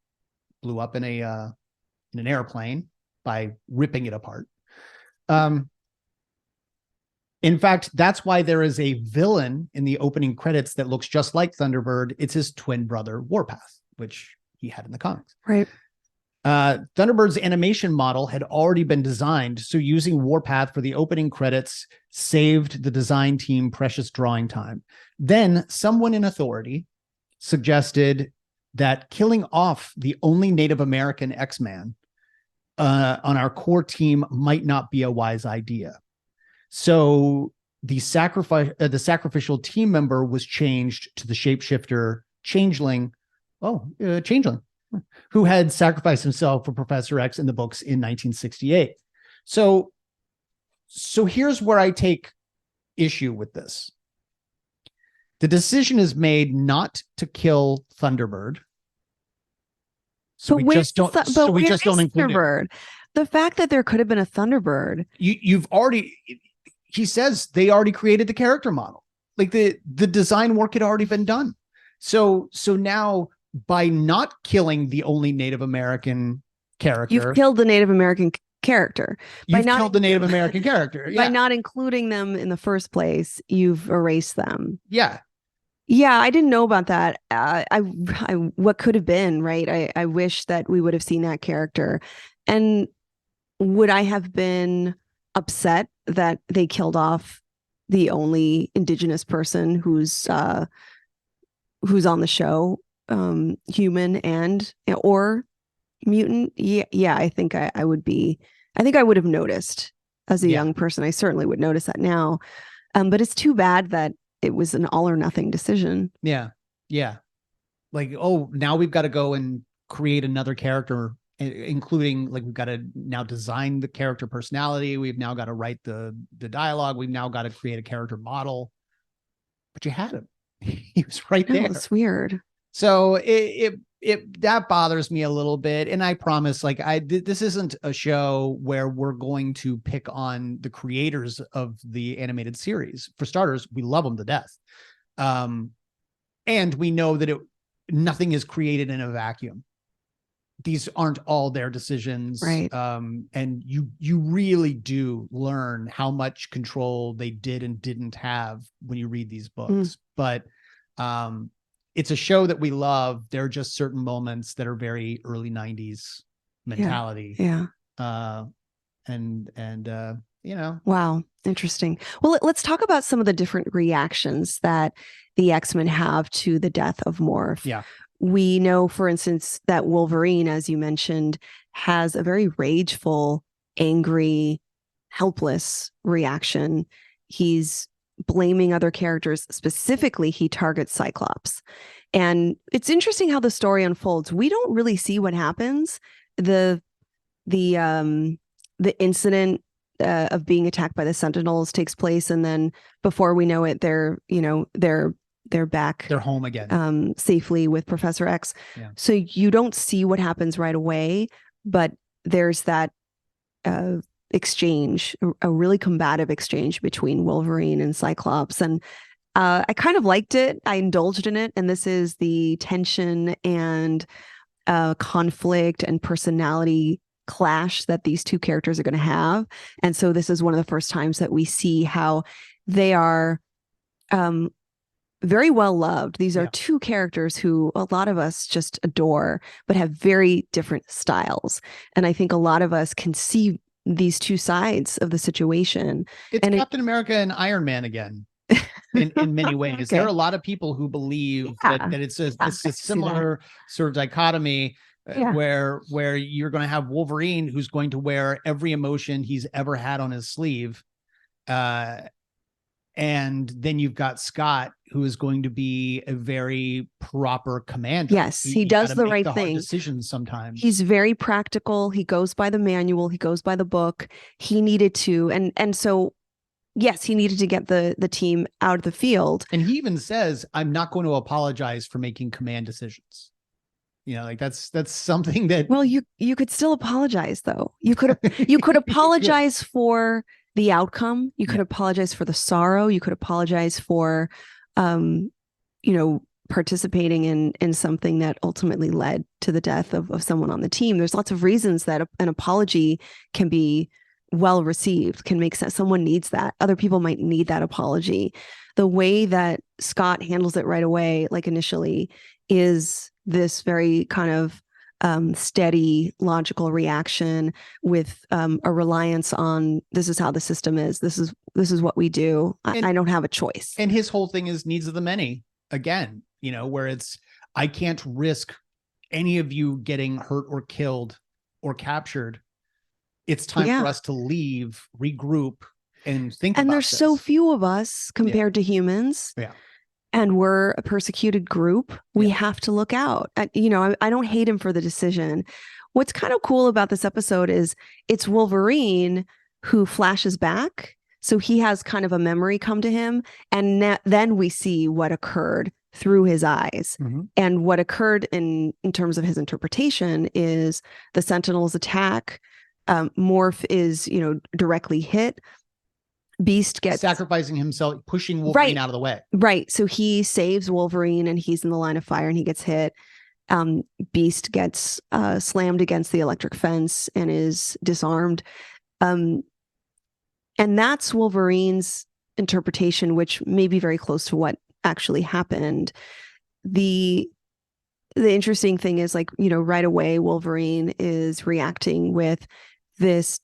Blew up in an airplane by ripping it apart. In fact, that's why there is a villain in the opening credits that looks just like Thunderbird. It's his twin brother, Warpath, which he had in the comics. Right. Thunderbird's animation model had already been designed, so using Warpath for the opening credits saved the design team precious drawing time. Then someone in authority suggested that killing off the only Native American X-Man on our core team might not be a wise idea. So the sacrificial team member was changed to the shapeshifter Changeling, who had sacrificed himself for Professor X in the books in 1968. So here's where I take issue with this. The decision is made not to kill Thunderbird. So we just don't include Thunderbird. The fact that there could have been a Thunderbird. He says they already created the character model. Like the design work had already been done. So now by not killing the only Native American character, you've killed the Native American character. You've killed the Native American character. Yeah. By not including them in the first place, you've erased them. Yeah. Yeah, I didn't know about that. I what could have been, right? I wish that we would have seen that character. And would I have been upset that they killed off the only indigenous person who's on the show, human or mutant? Yeah, I think I would be. I think I would have noticed as a young person. I certainly would notice that now. But it's too bad that it was an all or nothing decision. Yeah. Like, now we've got to go and create another character, including like we've got to now design the character personality. We've now got to write the dialogue. We've now got to create a character model. But you had him. He was right there. It's weird. So it that bothers me a little bit. And I promise, like this isn't a show where we're going to pick on the creators of the animated series. For starters, we love them to death. And we know that nothing is created in a vacuum. These aren't all their decisions. Right. And you really do learn how much control they did and didn't have when you read these books. But it's a show that we love. There are just certain moments that are very early 90s mentality. Yeah. Wow. Interesting. Well, let's talk about some of the different reactions that the X-Men have to the death of Morph. Yeah. We know, for instance, that Wolverine, as you mentioned, has a very rageful, angry, helpless reaction. He's blaming other characters. Specifically, he targets Cyclops. And it's interesting how the story unfolds. We don't really see what happens. The incident of being attacked by the Sentinels takes place, and then before we know it, they're back. They're home again. Safely with Professor X. Yeah. So you don't see what happens right away, but there's that exchange, a really combative exchange between Wolverine and Cyclops. And I kind of liked it. I indulged in it. And this is the tension and conflict and personality clash that these two characters are going to have. And so this is one of the first times that we see how they are very well loved. These are two characters who a lot of us just adore, but have very different styles. And I think a lot of us can see these two sides of the situation. It's Captain America and Iron Man again. In many ways. Okay. There are a lot of people who believe that it's a similar sort of dichotomy where you're going to have Wolverine, who's going to wear every emotion he's ever had on his sleeve. And then you've got Scott, who is going to be a very proper commander. Yes, he does the right thing. Decisions sometimes. He's very practical. He goes by the manual. He goes by the book. He needed to, and so yes, he needed to get the team out of the field. And he even says, "I'm not going to apologize for making command decisions." You know, like that's something that. Well, you could still apologize, though. You could apologize for the outcome. You could apologize for the sorrow. You could apologize for, participating in something that ultimately led to the death of someone on the team. There's lots of reasons that an apology can be well received, can make sense. Someone needs that. Other people might need that apology. The way that Scott handles it right away, like initially, is this very kind of steady, logical reaction with a reliance on this is how the system is. This is what we do. I don't have a choice. And his whole thing is needs of the many again, where it's, I can't risk any of you getting hurt or killed or captured. It's time for us to leave, regroup, and think and about there's this. So few of us compared to humans. Yeah. And we're a persecuted group. We have to look out. I don't hate him for the decision. What's kind of cool about this episode is it's Wolverine who flashes back. So he has kind of a memory come to him. And then we see what occurred through his eyes. Mm-hmm. And what occurred in terms of his interpretation is the Sentinels attack. Morph is, directly hit. Beast gets sacrificing himself, pushing Wolverine out of the way. Right. So he saves Wolverine and he's in the line of fire and he gets hit. Beast gets slammed against the electric fence and is disarmed. And that's Wolverine's interpretation, which may be very close to what actually happened. The interesting thing is, right away, Wolverine is reacting with this,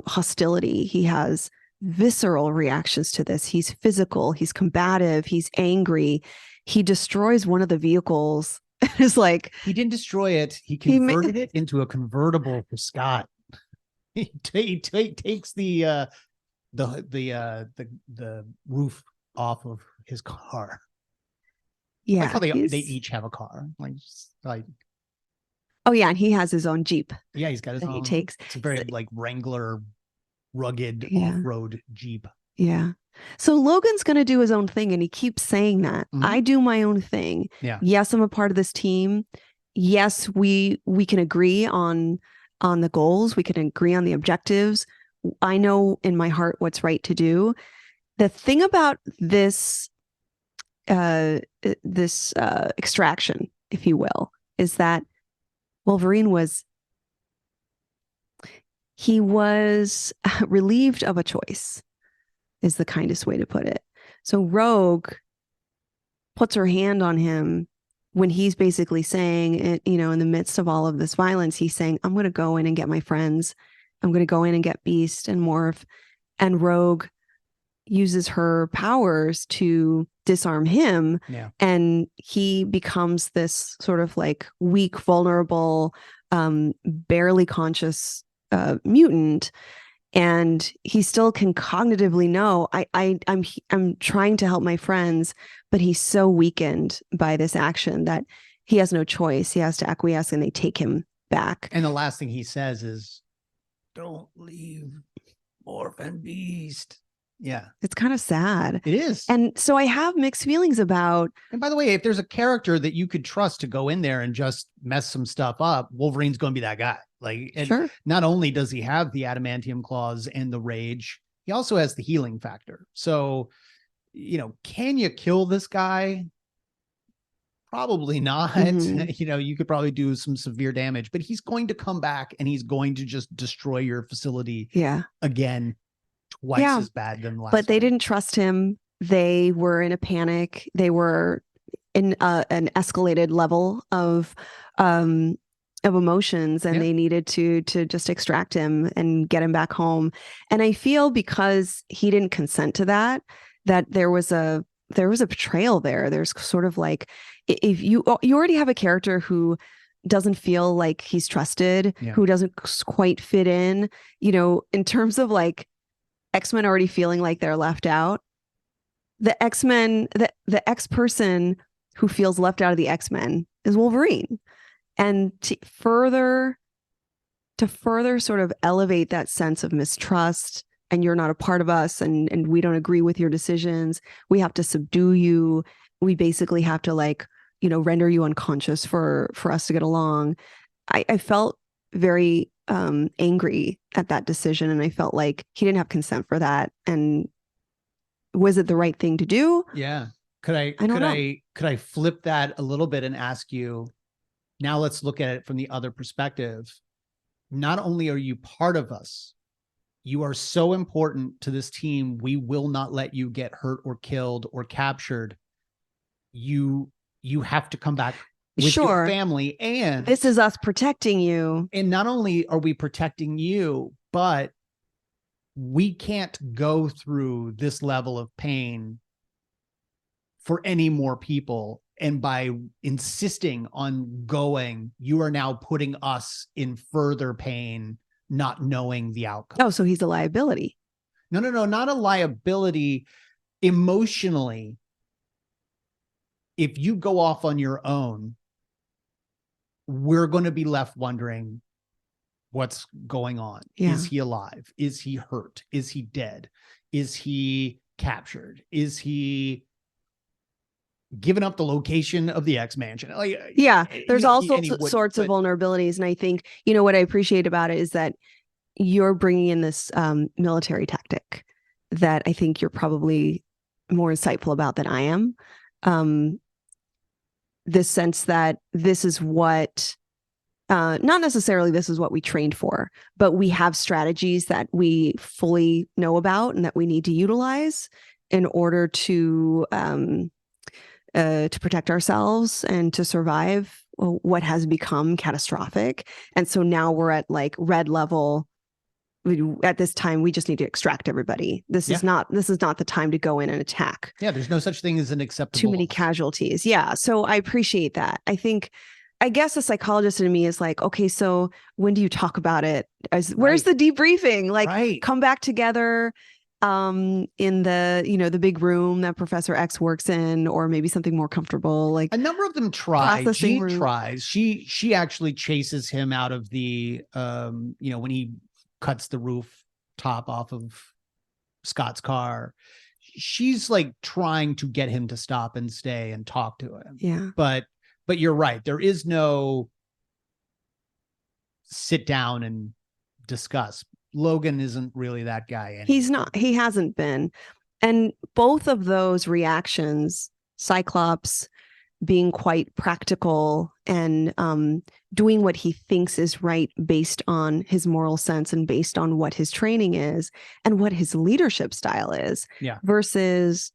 hostility. He has visceral reactions to this. He's physical, he's combative, he's angry. He destroys one of the vehicles. It's like he didn't destroy it. He converted it into a convertible for Scott. He takes the roof off of his car. Yeah, like how they each have a car. Oh yeah, and he has his own Jeep. Yeah, he's got his own. He takes. It's a very Wrangler, rugged off-road Jeep. Yeah. So Logan's going to do his own thing, and he keeps saying that. Mm-hmm. I do my own thing. Yeah. Yes, I'm a part of this team. Yes, we can agree on the goals. We can agree on the objectives. I know in my heart what's right to do. The thing about this extraction, if you will, is that Wolverine was relieved of a choice, is the kindest way to put it. So Rogue puts her hand on him when he's basically saying, in the midst of all of this violence, he's saying, I'm going to go in and get my friends. I'm going to go in and get Beast and Morph. And Rogue uses her powers to disarm him. Yeah. And he becomes this sort of weak, vulnerable, barely conscious mutant. And he still can cognitively know I'm trying to help my friends, but he's so weakened by this action that he has no choice. He has to acquiesce, and they take him back. And the last thing he says is, "Don't leave Morph and Beast." Yeah. It's kind of sad. It is. And so I have mixed feelings about. And by the way, if there's a character that you could trust to go in there and just mess some stuff up, Wolverine's going to be that guy. Sure. Not only does he have the adamantium claws and the rage, he also has the healing factor. So, can you kill this guy? Probably not. Mhm. You know, you could probably do some severe damage, but he's going to come back and he's going to just destroy your facility Yeah. again, twice Yeah. as bad than last But they time. didn't trust him. They were in a panic. They were in an escalated level of emotions, and Yeah. they needed to just extract him and get him back home. And I feel because he didn't consent to that, that there was a betrayal there. There's sort of like, if you already have a character who doesn't feel like he's trusted, Yeah. who doesn't quite fit in, you know, in terms of like X-Men already feeling like they're left out. The X-Men, the X-person who feels left out of the X-Men is Wolverine. And to further sort of elevate that sense of mistrust, and you're not a part of us, and we don't agree with your decisions, we have to subdue you. We basically have to, like, you know, render you unconscious for us to get along. I felt very angry at that decision, and I felt like he didn't have consent for that. And was it the right thing to do? Yeah. Could I flip that a little bit and ask you, now let's look at it from the other perspective. Not only are you part of us, you are so important to this team. We will not let you get hurt or killed or captured. You have to come back with your family, and this is us protecting you. And not only are we protecting you, but we can't go through this level of pain for any more people. And by insisting on going, you are now putting us in further pain, not knowing the outcome. Oh, so he's a liability. No, not a liability. Emotionally, if you go off on your own, we're going to be left wondering what's going on. Yeah. Is he alive? Is he hurt? Is he dead? Is he captured? Is he given up the location of the X Mansion? Like, yeah, there's all sorts of vulnerabilities. And I think, you know, what I appreciate about it is that you're bringing in this military tactic that I think you're probably more insightful about than I am. This sense that this is what, not necessarily this is what we trained for, but we have strategies that we fully know about and that we need to utilize in order to protect ourselves and to survive what has become catastrophic. And so now we're at like red level. At this time, we just need to extract everybody. This is not the time to go in and attack. Yeah, there's no such thing as an acceptable. Too many casualties. Yeah. So I appreciate that. I guess the psychologist in me is like, okay, so when do you talk about it? Where's the debriefing? Like, come back together in the, you know, the big room that Professor X works in, or maybe something more comfortable. Like, a number of them try. Jean tries. She actually chases him out of the you know, when he cuts the roof top off of Scott's car. She's like trying to get him to stop and stay and talk to him. Yeah. But you're right. There is no sit down and discuss. Logan isn't really that guy anymore. He's not. He hasn't been. And both of those reactions, Cyclops being quite practical and doing what he thinks is right based on his moral sense and based on what his training is and what his leadership style is, versus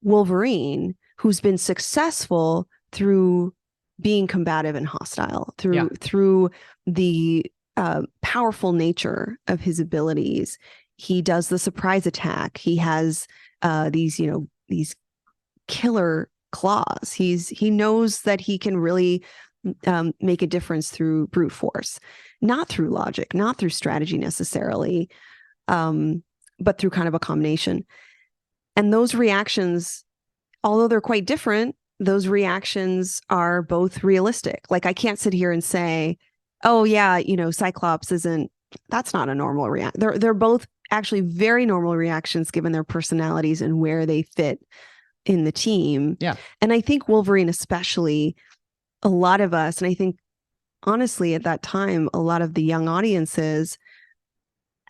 Wolverine, who's been successful through being combative and hostile, through the powerful nature of his abilities. He does the surprise attack. He has these killer claws. He knows that he can really make a difference through brute force, not through logic, not through strategy necessarily, but through kind of a combination. And those reactions, although they're quite different, those reactions are both realistic. Like, I can't sit here and say, oh yeah, you know, Cyclops that's not a normal reaction. They're both actually very normal reactions given their personalities and where they fit in the team. Yeah. And I think Wolverine, especially, a lot of us, and I think honestly at that time, a lot of the young audiences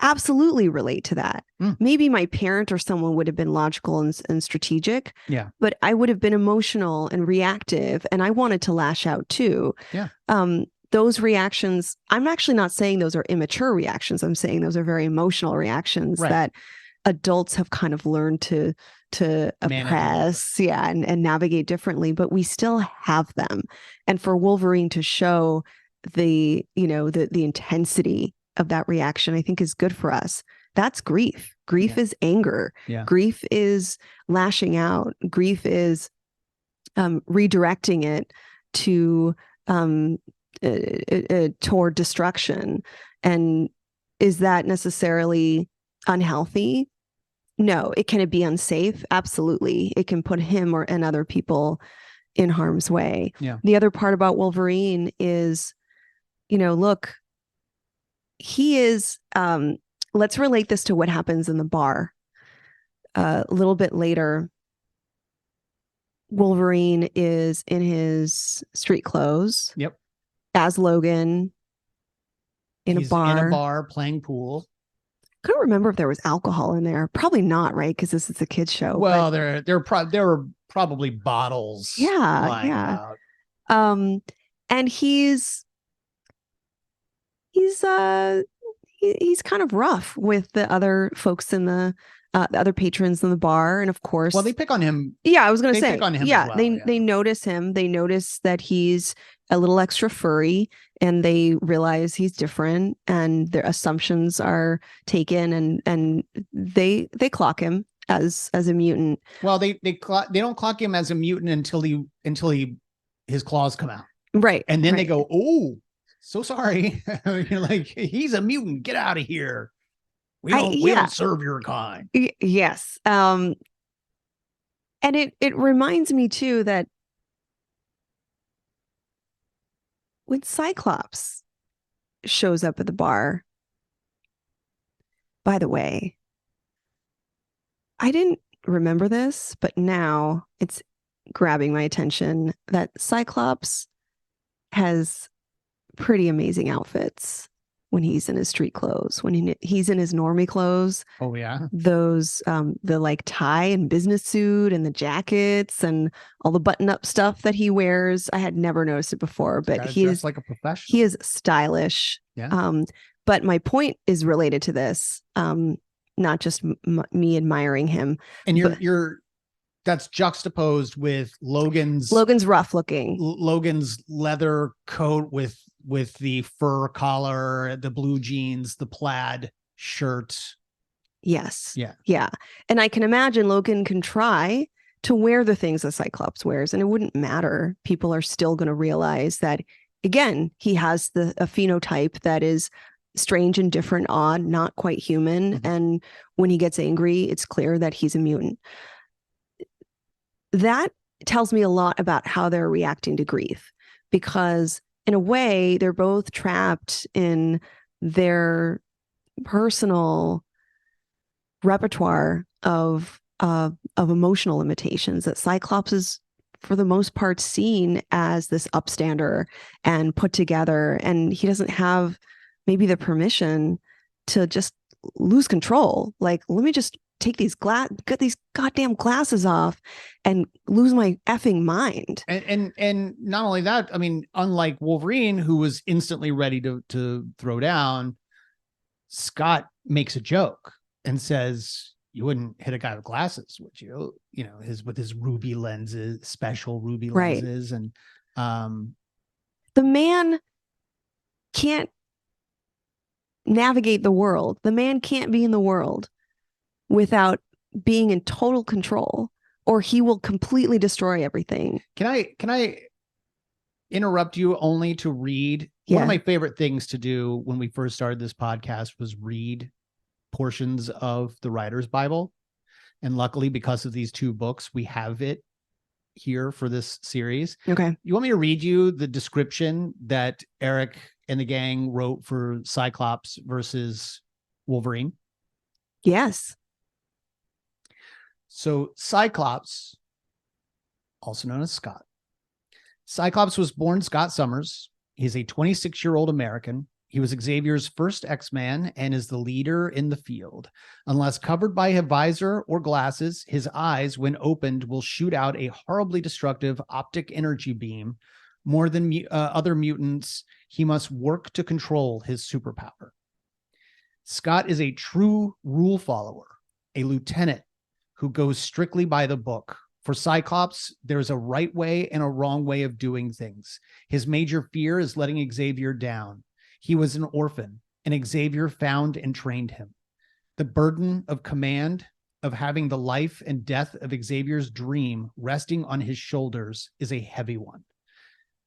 absolutely relate to that. Mm. Maybe my parent or someone would have been logical and strategic. Yeah. But I would have been emotional and reactive, and I wanted to lash out too. Yeah. Those reactions, I'm actually not saying those are immature reactions. I'm saying those are very emotional reactions that adults have kind of learned to oppress, and navigate differently, but we still have them. And for Wolverine to show the intensity of that reaction, I think is good for us. That's grief. Grief is anger. Yeah. Grief is lashing out. Grief is redirecting it to toward destruction. And is that necessarily unhealthy? No. Can it be unsafe? Absolutely. It can put him and other people in harm's way. Yeah. The other part about Wolverine is, look, he is, let's relate this to what happens in the bar. A little bit later, Wolverine is in his street clothes. Yep. As Logan He's a bar. In a bar playing pool. Couldn't remember if there was alcohol in there. Probably not, right? Because this is a kid's show. Well, there were probably bottles. Yeah. Out. And he's kind of rough with the other folks in the other patrons in the bar, and of course, well, they pick on him. Yeah, I was going to say, pick on him. Yeah, as well. They notice him. They notice that he's a little extra furry, and they realize he's different, and their assumptions are taken, and they clock him as a mutant. Well, they don't clock him as a mutant until his claws come out, right? And then they go, "Oh, so sorry, you're like, he's a mutant. Get out of here. We don't serve your kind." Yes. And it reminds me too that when Cyclops shows up at the bar, by the way, I didn't remember this, but now it's grabbing my attention that Cyclops has pretty amazing outfits when he's in his street clothes, when he's in his normie clothes. Oh yeah. Those the like tie and business suit and the jackets and all the button up stuff that he wears. I had never noticed it before, but he is like a professional. He is stylish. Yeah. But my point is related to this. Not just me admiring him. And that's juxtaposed with Logan's rough looking. Logan's leather coat with the fur collar, the blue jeans, the plaid shirt. Yes. Yeah. Yeah. And I can imagine Logan can try to wear the things that Cyclops wears, and it wouldn't matter. People are still going to realize that, again, he has a phenotype that is strange and different, odd, not quite human. Mm-hmm. And when he gets angry, it's clear that he's a mutant. That tells me a lot about how they're reacting to grief, because in a way, they're both trapped in their personal repertoire of emotional limitations. That Cyclops is, for the most part, seen as this upstander and put together, and he doesn't have maybe the permission to just lose control. Like, let me just take get these goddamn glasses off and lose my effing mind. And not only that, I mean, unlike Wolverine, who was instantly ready to throw down, Scott makes a joke and says, "You wouldn't hit a guy with glasses, would you?" With his ruby lenses, special ruby lenses. And the man can't navigate the world. The man can't be in the world without being in total control, or he will completely destroy everything. Can I interrupt you only to read? Yeah. One of my favorite things to do when we first started this podcast was read portions of the Writer's Bible. And luckily, because of these two books, we have it here for this series. Okay. You want me to read you the description that Eric and the gang wrote for Cyclops versus Wolverine? Yes. So Cyclops, also known as Scott. Cyclops was born Scott Summers. He's a 26-year-old American. He was Xavier's first X-Man and is the leader in the field. Unless covered by a visor or glasses, his eyes, when opened, will shoot out a horribly destructive optic energy beam. More than other mutants, he must work to control his superpower. Scott is a true rule follower, a lieutenant who goes strictly by the book. For Cyclops, there's a right way and a wrong way of doing things. His major fear is letting Xavier down. He was an orphan, and Xavier found and trained him. The burden of command, of having the life and death of Xavier's dream resting on his shoulders, is a heavy one.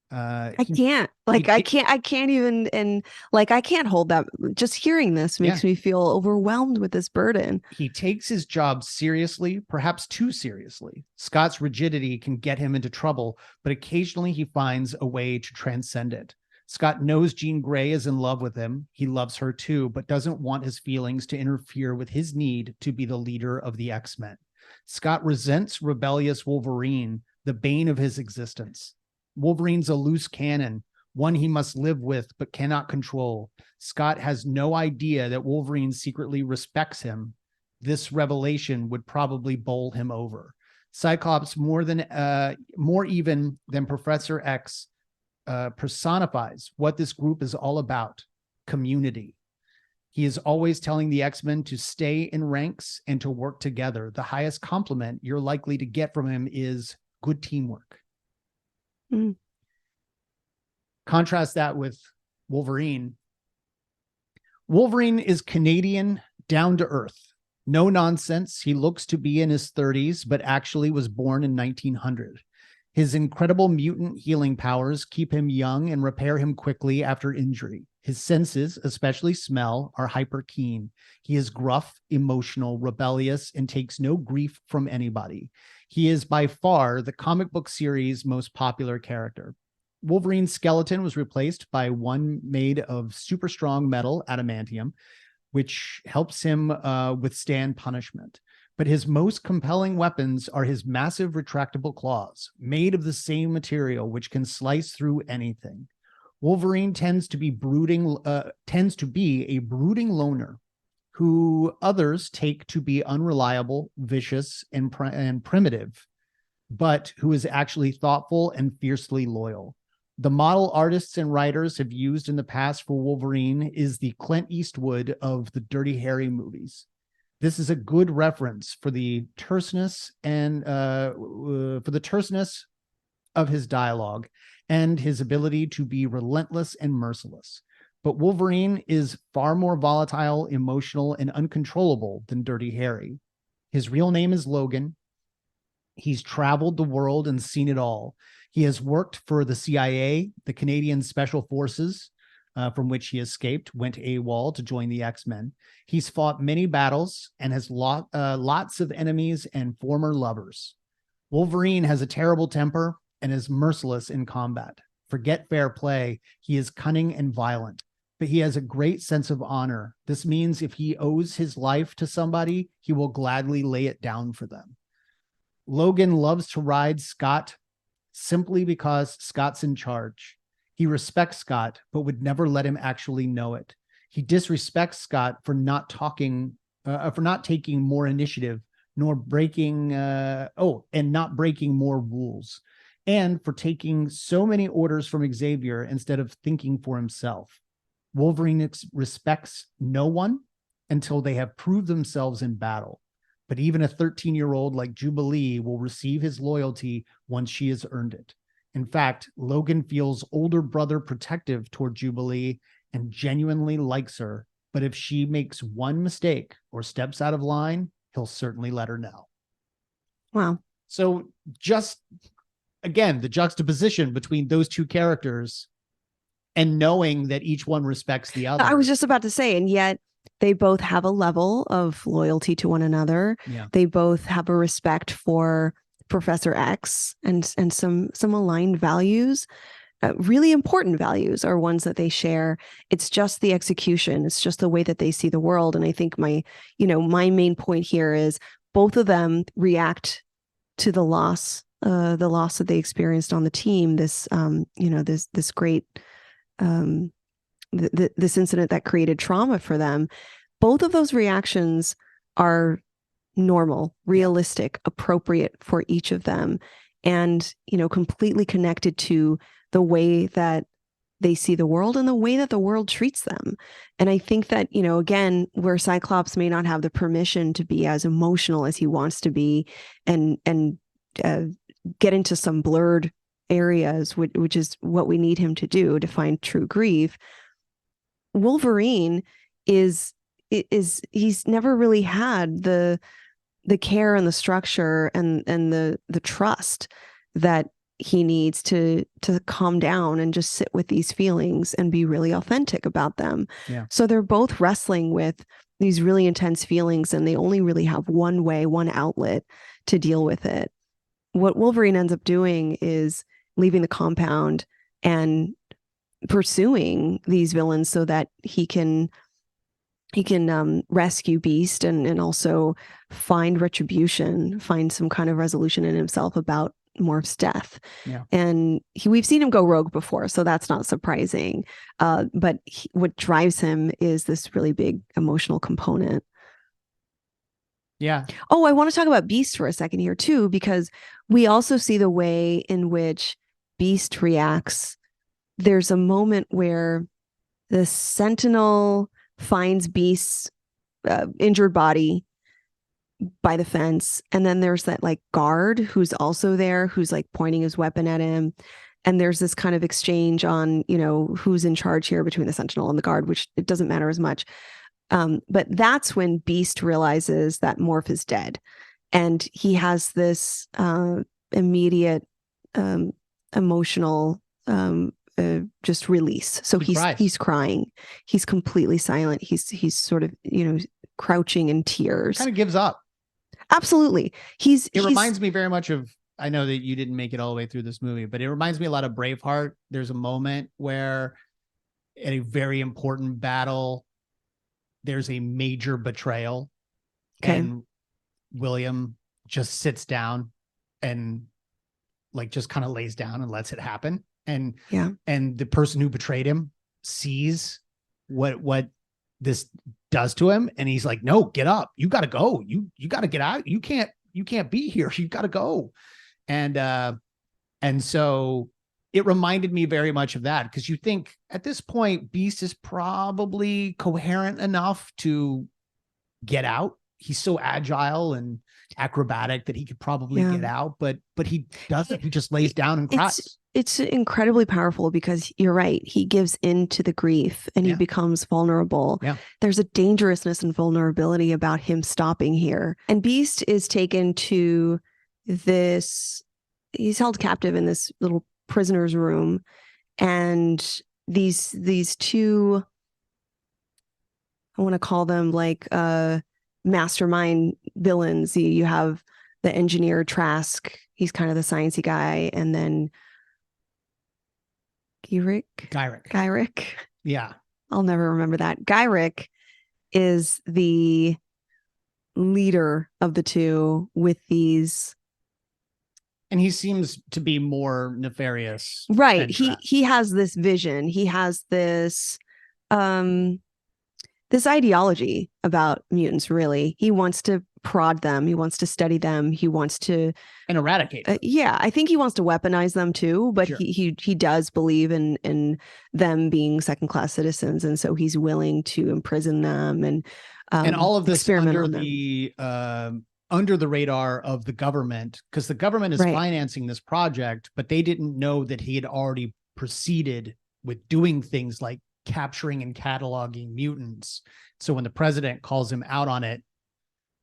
I can't even, and like, I can't hold that. Just hearing this makes me feel overwhelmed with this burden. He takes his job seriously, perhaps too seriously. Scott's rigidity can get him into trouble, but occasionally he finds a way to transcend it. Scott knows Jean Grey is in love with him. He loves her too, but doesn't want his feelings to interfere with his need to be the leader of the X-Men. Scott resents rebellious Wolverine, the bane of his existence. Wolverine's a loose cannon, one he must live with but cannot control. Scott has no idea that Wolverine secretly respects him. This revelation would probably bowl him over. Cyclops, more even than Professor X, personifies what this group is all about: community. He is always telling the X-Men to stay in ranks and to work together. The highest compliment you're likely to get from him is good teamwork. Contrast that with Wolverine. Wolverine is Canadian, down to earth. No nonsense. He looks to be in his 30s, but actually was born in 1900. His incredible mutant healing powers keep him young and repair him quickly after injury. His senses, especially smell, are hyper keen. He is gruff, emotional, rebellious, and takes no grief from anybody. He is by far the comic book series' most popular character. Wolverine's skeleton was replaced by one made of super strong metal, adamantium, which helps him withstand punishment. But his most compelling weapons are his massive retractable claws, made of the same material, which can slice through anything. Wolverine tends to be a brooding loner who others take to be unreliable, vicious, and primitive, but who is actually thoughtful and fiercely loyal. The model artists and writers have used in the past for Wolverine is the Clint Eastwood of the Dirty Harry movies. This is a good reference for the terseness of his dialogue and his ability to be relentless and merciless. But Wolverine is far more volatile, emotional, and uncontrollable than Dirty Harry. His real name is Logan. He's traveled the world and seen it all. He has worked for the CIA, the Canadian Special Forces, from which he escaped, went AWOL to join the X-Men. He's fought many battles and has lots of enemies and former lovers. Wolverine has a terrible temper and is merciless in combat. Forget fair play. He is cunning and violent, but he has a great sense of honor. This means if he owes his life to somebody, he will gladly lay it down for them. Logan loves to ride Scott simply because Scott's in charge. He respects Scott, but would never let him actually know it. He disrespects Scott for not taking more initiative, not breaking more rules, and for taking so many orders from Xavier instead of thinking for himself. Wolverine respects no one until they have proved themselves in battle. But even a 13-year-old like Jubilee will receive his loyalty once she has earned it. In fact, Logan feels older brother protective toward Jubilee and genuinely likes her. But if she makes one mistake or steps out of line, he'll certainly let her know. Wow. So just, again, the juxtaposition between those two characters and knowing that each one respects the other. I was just about to say, and yet they both have a level of loyalty to one another. Yeah. They both have a respect for Professor X and some aligned values. Really important values are ones that they share. It's just the execution. It's just the way that they see the world. And I think my main point here is both of them react to the loss that they experienced on the team. This great this incident that created trauma for them. Both of those reactions are normal, realistic, appropriate for each of them, and, completely connected to the way that they see the world and the way that the world treats them. And I think that, again, where Cyclops may not have the permission to be as emotional as he wants to be and get into some blurred areas, which is what we need him to do to find true grief, Wolverine is he's never really had the care and the structure and the trust that he needs to calm down and just sit with these feelings and be really authentic about them. Yeah. So they're both wrestling with these really intense feelings, and they only really have one way, one outlet to deal with it. What Wolverine ends up doing is leaving the compound and pursuing these villains so that he can rescue Beast and also find retribution, find some kind of resolution in himself about Morph's death. Yeah. And we've seen him go rogue before, so that's not surprising. But what drives him is this really big emotional component. Yeah. Oh, I want to talk about Beast for a second here too, because we also see the way in which Beast reacts. There's a moment where the Sentinel finds Beast's injured body by the fence, and then there's that guard who's also there, who's pointing his weapon at him, and there's this kind of exchange on who's in charge here between the Sentinel and the guard, which it doesn't matter as much. But that's when Beast realizes that Morph is dead, and he has this immediate emotional just release. So he's crying. He's completely silent. He's sort of crouching in tears. Kind of gives up. Absolutely. It reminds me very much of, I know that you didn't make it all the way through this movie, but it reminds me a lot of Braveheart. There's a moment where at a very important battle, there's a major betrayal. Okay. And William just sits down and just kind of lays down and lets it happen. And the person who betrayed him sees what this does to him, and he's like, no, get up, you got to go, you got to get out, you can't be here, you got to go. And so it reminded me very much of that, because you think at this point Beast is probably coherent enough to get out. He's so agile and acrobatic that he could probably get out, but he doesn't. He just lays down and cries. It's incredibly powerful, because you're right. He gives in to the grief and he becomes vulnerable. Yeah. There's a dangerousness and vulnerability about him stopping here. And Beast is taken to this, he's held captive in this little prisoner's room. And these two, I want to call them mastermind villains. You have the engineer Trask. He's kind of the sciencey guy. And then Gyrick. Yeah. I'll never remember that. Gyrick is the leader of the two with these. And he seems to be more nefarious. Right. He has this vision. He has this this ideology about mutants, really. He wants to prod them. He wants to study them. He wants to eradicate them. I think he wants to weaponize them too, but sure. he does believe in them being second-class citizens, and so he's willing to imprison them and all of this under the radar of the government, because the government is financing this project, but they didn't know that he had already proceeded with doing things like capturing and cataloging mutants. So when the president calls him out on it,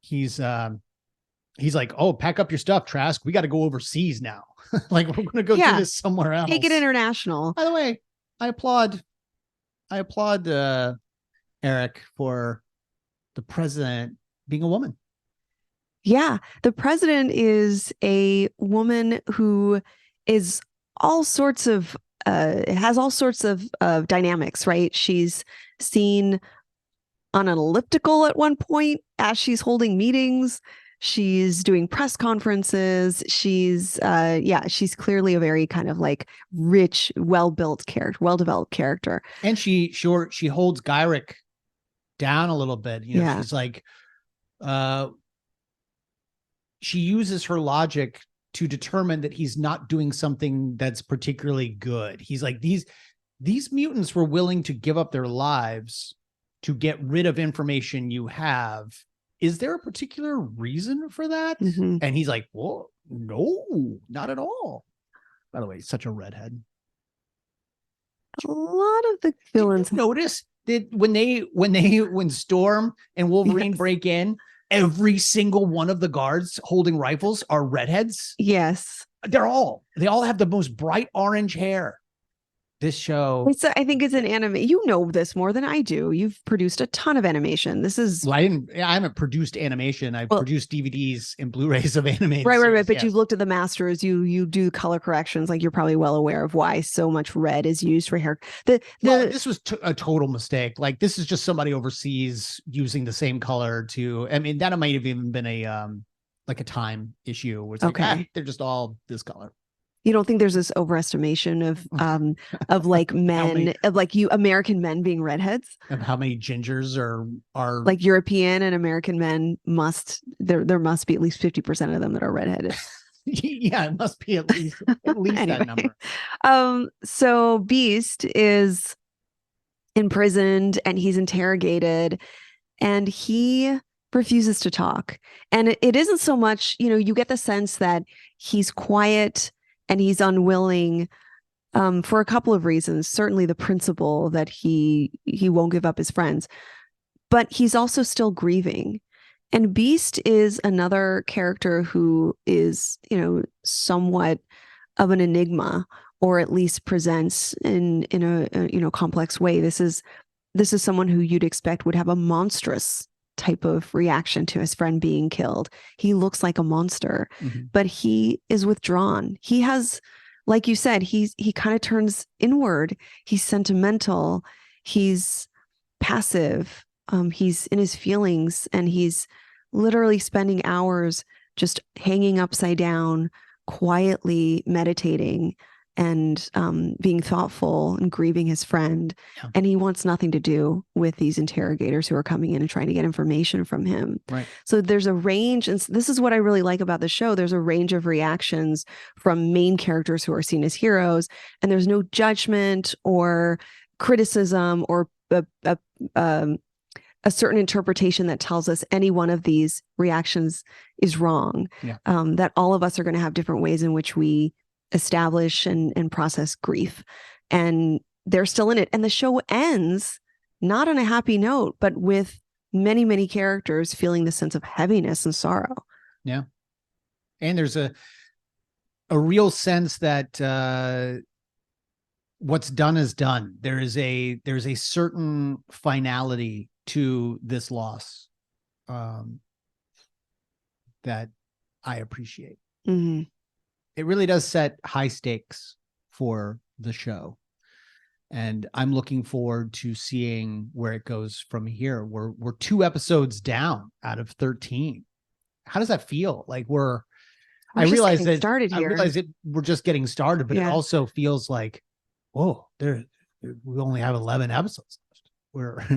he's like, oh, pack up your stuff, Trask. We got to go overseas now. We're going to go do this somewhere else. Take it international. By the way, I applaud Eric for the president being a woman. Yeah. The president is a woman who is all sorts of has all sorts of dynamics, right? She's seen on an elliptical at one point as she's holding meetings. She's doing press conferences. She's she's clearly a very kind of like rich, well-built character, well-developed character. And she holds Gyrick down a little bit. You know, she's like, she uses her logic to determine that he's not doing something that's particularly good. He's like, these mutants were willing to give up their lives to get rid of information you have. Is there a particular reason for that? Mm-hmm. And he's like, well, no, not at all. By the way, he's such a redhead. A lot of the villains notice that when Storm and Wolverine break in, every single one of the guards holding rifles are redheads. Yes. They all have the most bright orange hair. This show, I think it's an anime. You know this more than I do. You've produced a ton of animation. This is I haven't produced animation. I've produced DVDs and Blu-rays of animation. Right. But you've looked at the masters. You do color corrections. Like, you're probably well aware of why so much red is used for hair. This was a total mistake. Like, this is just somebody overseas using the same color to. I mean, that might have even been a like a time issue. Where it's like, they're just all this color. You don't think there's this overestimation of like men, of like American men being redheads? Of how many gingers are like European and American men there must be at least 50% of them that are redheaded. Yeah, it must be at least anyway, that number. So Beast is imprisoned and he's interrogated, and he refuses to talk. And it isn't so much, you get the sense that he's quiet and he's unwilling for a couple of reasons. Certainly the principle that he won't give up his friends, but he's also still grieving. And Beast is another character who is, somewhat of an enigma, or at least presents in a complex way. This is someone who you'd expect would have a monstrous type of reaction to his friend being killed. He looks like a monster, but he is withdrawn. He has, like you said, he kind of turns inward. He's sentimental. He's passive. He's in his feelings, and he's literally spending hours just hanging upside down, quietly meditating and being thoughtful and grieving his friend. Yeah. And he wants nothing to do with these interrogators who are coming in and trying to get information from him. Right. So there's a range, and this is what I really like about the show. There's a range of reactions from main characters who are seen as heroes, and there's no judgment or criticism or a certain interpretation that tells us any one of these reactions is wrong. Yeah. That all of us are going to have different ways in which we establish and process grief, and they're still in it. And the show ends not on a happy note, but with many, many characters feeling the sense of heaviness and sorrow. Yeah. And there's a real sense that what's done is done. There's a certain finality to this loss that I appreciate. Mm-hmm. It really does set high stakes for the show. And I'm looking forward to seeing where it goes from here. We're 2 episodes down out of 13. How does that feel? Like I realize we're just getting started, but it also feels like, whoa, we only have 11 episodes left.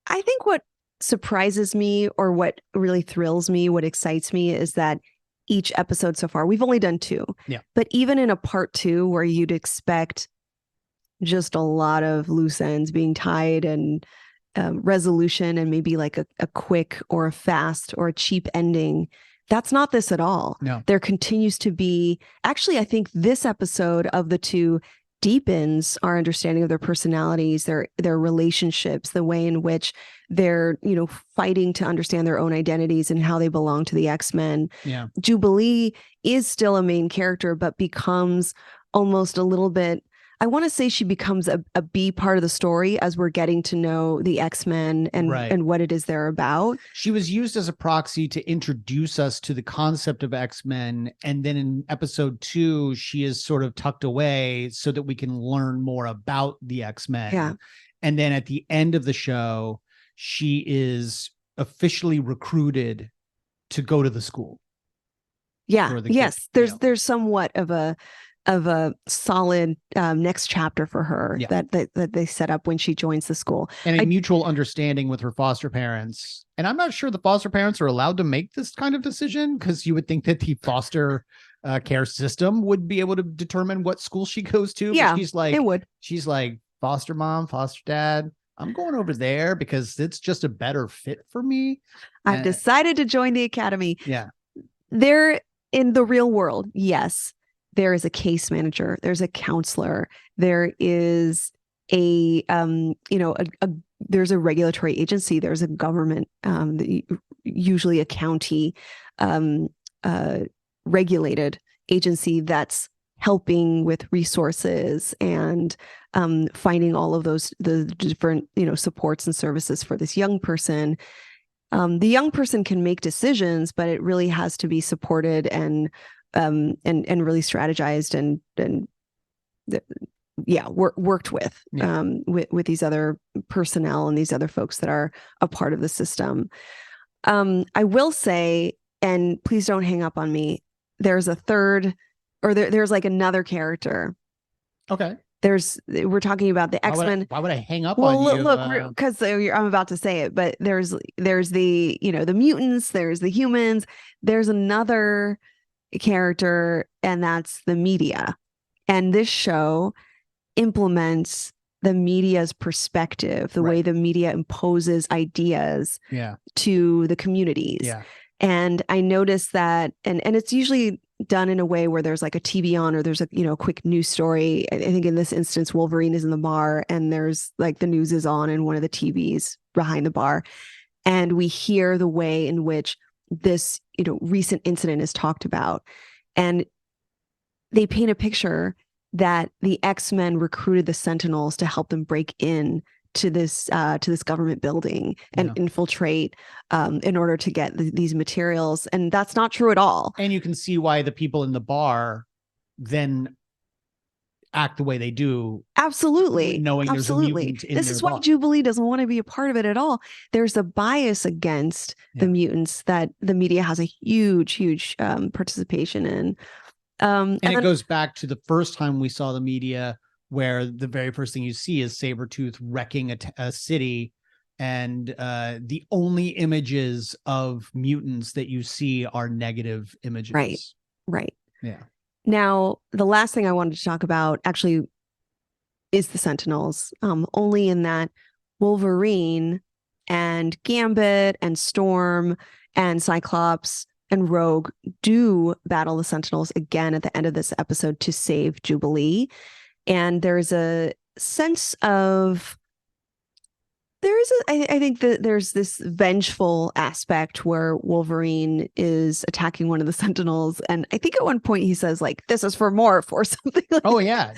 I think what surprises me, or what really thrills me, what excites me, is that each episode so far, we've only done 2. Yeah. But even in a part 2 where you'd expect just a lot of loose ends being tied and resolution, and maybe like a quick or a fast or a cheap ending, that's not this at all. No. There continues to be, actually, I think this episode of the 2 deepens our understanding of their personalities, their relationships, the way in which they're, fighting to understand their own identities and how they belong to the X-Men. Yeah. Jubilee is still a main character, but becomes almost a little bit, I want to say she becomes a B part of the story as we're getting to know the X-Men and what it is they're about. She was used as a proxy to introduce us to the concept of X-Men. And then in episode 2, she is sort of tucked away so that we can learn more about the X-Men. Yeah. And then at the end of the show, she is officially recruited to go to the school. Yeah. For the Yes. kid, There's somewhat of a solid next chapter for her that they set up when she joins the school, and a mutual understanding with her foster parents. And I'm not sure the foster parents are allowed to make this kind of decision, because you would think that the foster care system would be able to determine what school she goes to. Yeah, but she's like, it would. She's like, foster mom, foster dad, I'm going over there because it's just a better fit for me. I've decided to join the academy. Yeah. They're in the real world. Yes. There is a case manager. There's a counselor. There is there's a regulatory agency. There's a government, usually a county, regulated agency that's helping with resources and finding all of the different, supports and services for this young person. The young person can make decisions, but it really has to be supported and really strategized and worked with these other personnel and these other folks that are a part of the system. I will say, and please don't hang up on me, there's a third, or there's like another character. Okay. We're talking about the X-Men. Why would I hang up on you? Look, because I'm about to say it, but there's the, the mutants, there's the humans, there's another character, and that's the media. And this show implements the media's perspective, the way the media imposes ideas to the communities. Yeah. And I noticed that, and it's usually done in a way where there's like a TV on, or there's a quick news story. I think in this instance, Wolverine is in the bar, and there's like the news is on in one of the TVs behind the bar, and we hear the way in which this recent incident is talked about, and they paint a picture that the X-Men recruited the Sentinels to help them break in to this government building and infiltrate in order to get these materials. And that's not true at all. And you can see why the people in the bar then act the way they do. Absolutely. Knowing there's a mutant in this their is why bar. Jubilee doesn't want to be a part of it at all. There's a bias against the mutants that the media has a huge participation in. And it goes back to the first time we saw the media, where the very first thing you see is Sabretooth wrecking a city, and the only images of mutants that you see are negative images. Right. Yeah. Now, the last thing I wanted to talk about actually is the Sentinels, only in that Wolverine and Gambit and Storm and Cyclops and Rogue do battle the Sentinels again at the end of this episode to save Jubilee. And there's a sense of, I think that there's this vengeful aspect where Wolverine is attacking one of the Sentinels. And I think at one point he says, like, this is for Morph or something like Oh, yeah.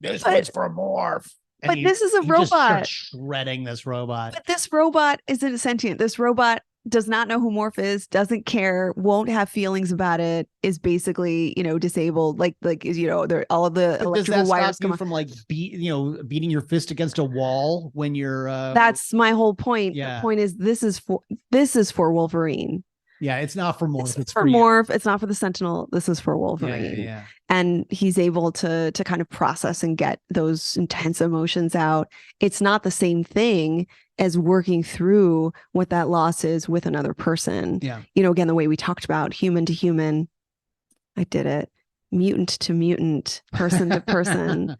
This one's for Morph. And but this is a robot. Just starts shredding this robot. But this robot isn't sentient. This robot does not know who Morph is, doesn't care, won't have feelings about it, is basically, disabled. They're all of the electrical wires come from beating your fist against a wall when you're That's my whole point. Yeah. The point is this is for Wolverine. Yeah, it's not for Morph. It's for Morph. It's not for the Sentinel. This is for Wolverine. Yeah. And he's able to kind of process and get those intense emotions out. It's not the same thing as working through what that loss is with another person. Yeah. Again, the way we talked about human to human. I did it. Mutant to mutant, person to person.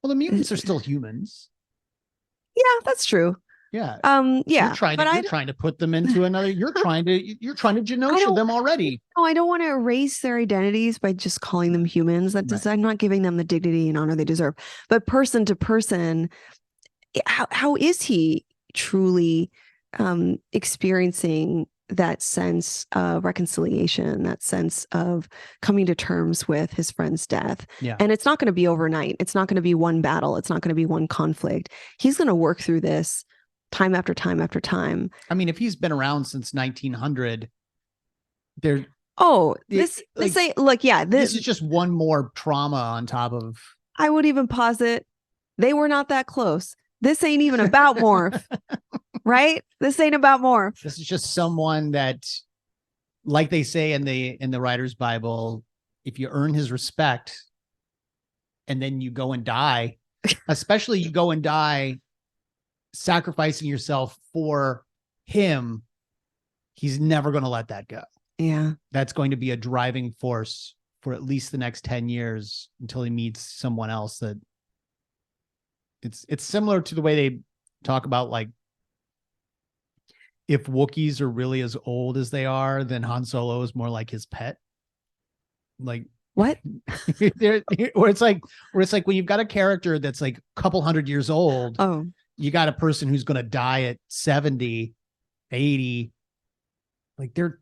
Well, the mutants are still humans. Yeah, that's true. Yeah. Yeah. You're trying to put them into another. You're trying to Genosha them already. No, I don't want to erase their identities by just calling them humans. I'm not giving them the dignity and honor they deserve. But person to person, how is he truly experiencing that sense of reconciliation, that sense of coming to terms with his friend's death? Yeah. And it's not going to be overnight. It's not going to be one battle. It's not going to be one conflict. He's going to work through this time after time after time. I mean, if he's been around since 1900, this is just one more trauma on top of. I would even posit they were not that close. This ain't even about Morph, right? This ain't about Morph. This is just someone that like they say in the writer's Bible, if you earn his respect and then you go and die, especially you go and die sacrificing yourself for him, he's never going to let that go. Yeah. That's going to be a driving force for at least the next 10 years until he meets someone else. That it's similar to the way they talk about, like, if Wookiees are really as old as they are, then Han Solo is more like his pet. Like, what? where it's like when you've got a character that's like a couple hundred years old, Oh, you got a person who's going to die at 70, 80. Like, you're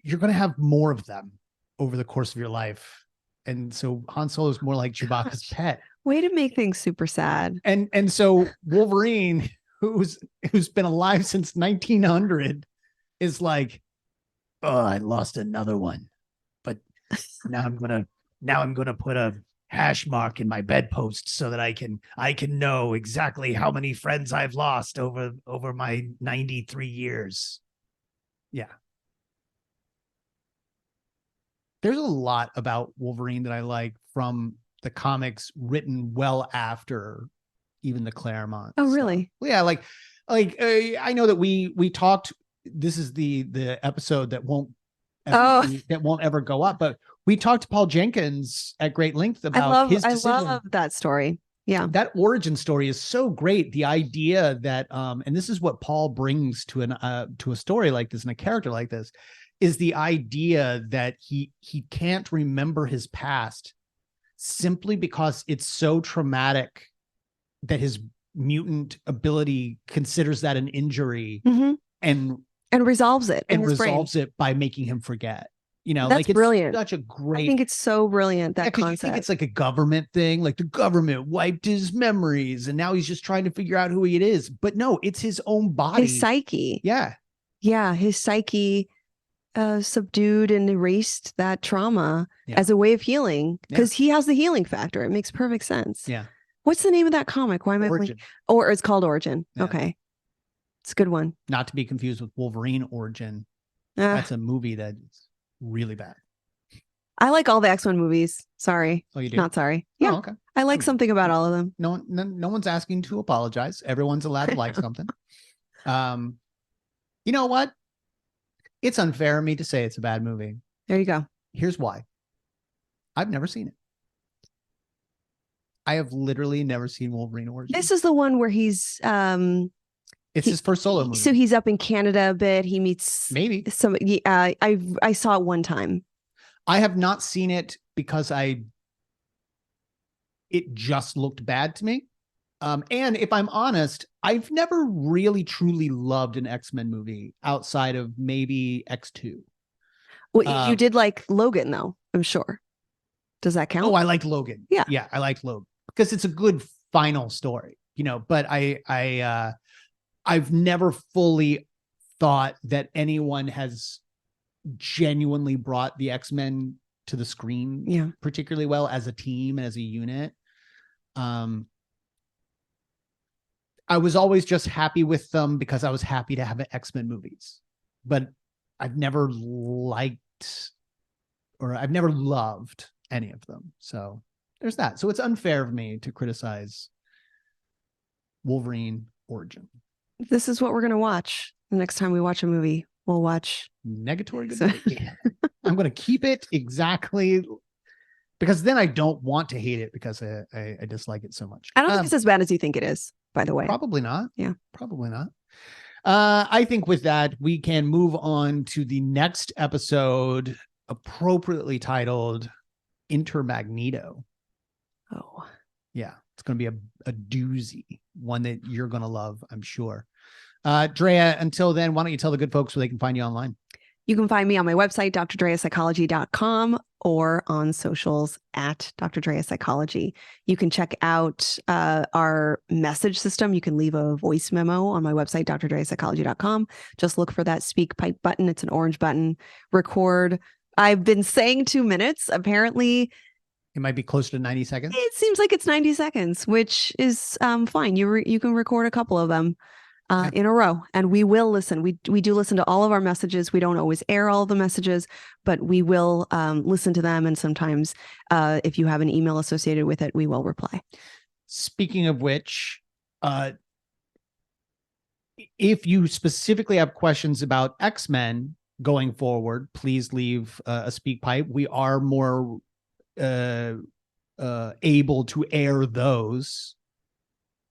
going to have more of them over the course of your life. And so Han Solo is more like Chewbacca's pet. Way to make things super sad. And so Wolverine, who's been alive since 1900, is like, oh, I lost another one, but now I'm gonna put a hash mark in my bedpost so that I can know exactly how many friends I've lost over my 93 years. Yeah. There's a lot about Wolverine that I like from the comics written well after even the Claremont. Oh, really? So, yeah. Like I know that we talked, this is the episode that won't ever go up, but we talked to Paul Jenkins at great length about his decision. I love that story. Yeah. That origin story is so great. The idea that, and this is what Paul brings to a story like this and a character like this, is the idea that he can't remember his past simply because it's so traumatic that his mutant ability considers that an injury and resolves it. And resolves it by making him forget. You know, that's like, it's brilliant. Such a great. I think it's so brilliant, that concept. You think it's like a government thing, like the government wiped his memories and now he's just trying to figure out who he is. But no, it's his own body. His psyche. Yeah. Yeah. His psyche subdued and erased that trauma as a way of healing, because he has the healing factor. It makes perfect sense. Yeah. What's the name of that comic? Why am I blanking? Or it's called Origin. Yeah. Okay. It's a good one. Not to be confused with Wolverine Origin. That's a movie that's really bad. I like all the X-Men movies. Sorry. Oh, you do? Not sorry. Yeah. Oh, okay. I like something about all of them. No one's asking to apologize. Everyone's allowed to like something. You know what? It's unfair of me to say it's a bad movie. There you go. Here's why. I've never seen it. I have literally never seen Wolverine Origin. This is the one where he's it's his first solo movie. So he's up in Canada a bit. He meets maybe some. I saw it one time. I have not seen it because it just looked bad to me. And if I'm honest, I've never really truly loved an X-Men movie outside of maybe X2. Well, you did like Logan, though, I'm sure. Does that count? Oh, I liked Logan. Yeah. Yeah, I liked Logan because it's a good final story, you know, but I've never fully thought that anyone has genuinely brought the X-Men to the screen particularly well as a team and as a unit. I was always just happy with them because I was happy to have X-Men movies, but I've never liked or I've never loved any of them. So there's that. So it's unfair of me to criticize Wolverine Origin. This is what we're going to watch the next time we watch a movie. We'll watch Negatory Good Movie. I'm going to keep it exactly because then I don't want to hate it because I dislike it so much. I don't think it's as bad as you think it is, by the way. Probably not. Yeah. Probably not. I think with that, we can move on to the next episode, appropriately titled Intermagneto. Oh. Yeah. It's going to be a doozy, one that you're going to love, I'm sure. Drea, until then, why don't you tell the good folks where they can find you online? You can find me on my website, drdreapsychology.com, or on socials at Dr. Drea Psychology. You can check out our message system. You can leave a voice memo on my website, drdreapsychology.com. Just look for that speak pipe button. It's an orange button. Record. I've been saying 2 minutes. Apparently, it might be closer to 90 seconds. It seems like it's 90 seconds, which is fine. You can record a couple of them. in a row, and we will listen. We do listen to all of our messages. We don't always air all of the messages, but we will listen to them. And sometimes if you have an email associated with it, we will reply. Speaking of which, if you specifically have questions about X-Men going forward, please leave a speak pipe. We are more able to air those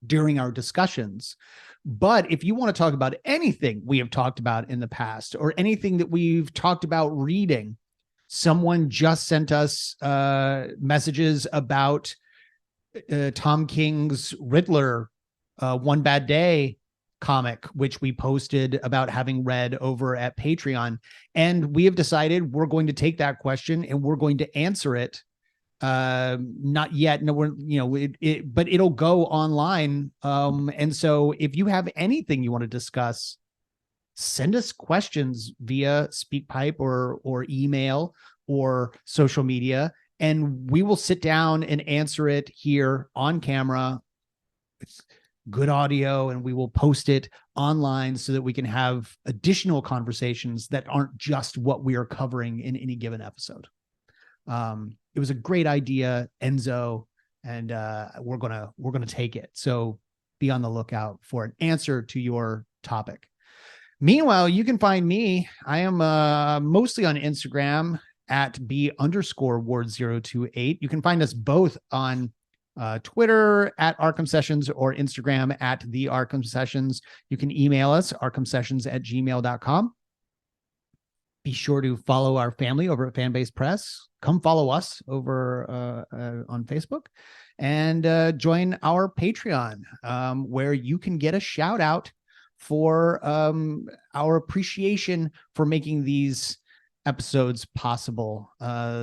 during our discussions. But if you want to talk about anything we have talked about in the past, or anything that we've talked about reading, someone just sent us messages about Tom King's Riddler, One Bad Day comic, which we posted about having read over at Patreon. And we have decided we're going to take that question and we're going to answer it. Not yet. No, but it'll go online. And so if you have anything you want to discuss, send us questions via SpeakPipe or email or social media, and we will sit down and answer it here on camera. It's good audio, and we will post it online so that we can have additional conversations that aren't just what we are covering in any given episode. It was a great idea, Enzo, and we're gonna take it. So be on the lookout for an answer to your topic. Meanwhile, you can find me. I am mostly on Instagram at B_Ward028. You can find us both on Twitter at Arkham Sessions or Instagram at The Arkham Sessions. You can email us, arkhamsessions@gmail.com. Be sure to follow our family over at Fanbase Press. Come follow us over on Facebook, and join our Patreon, where you can get a shout out for our appreciation for making these episodes possible,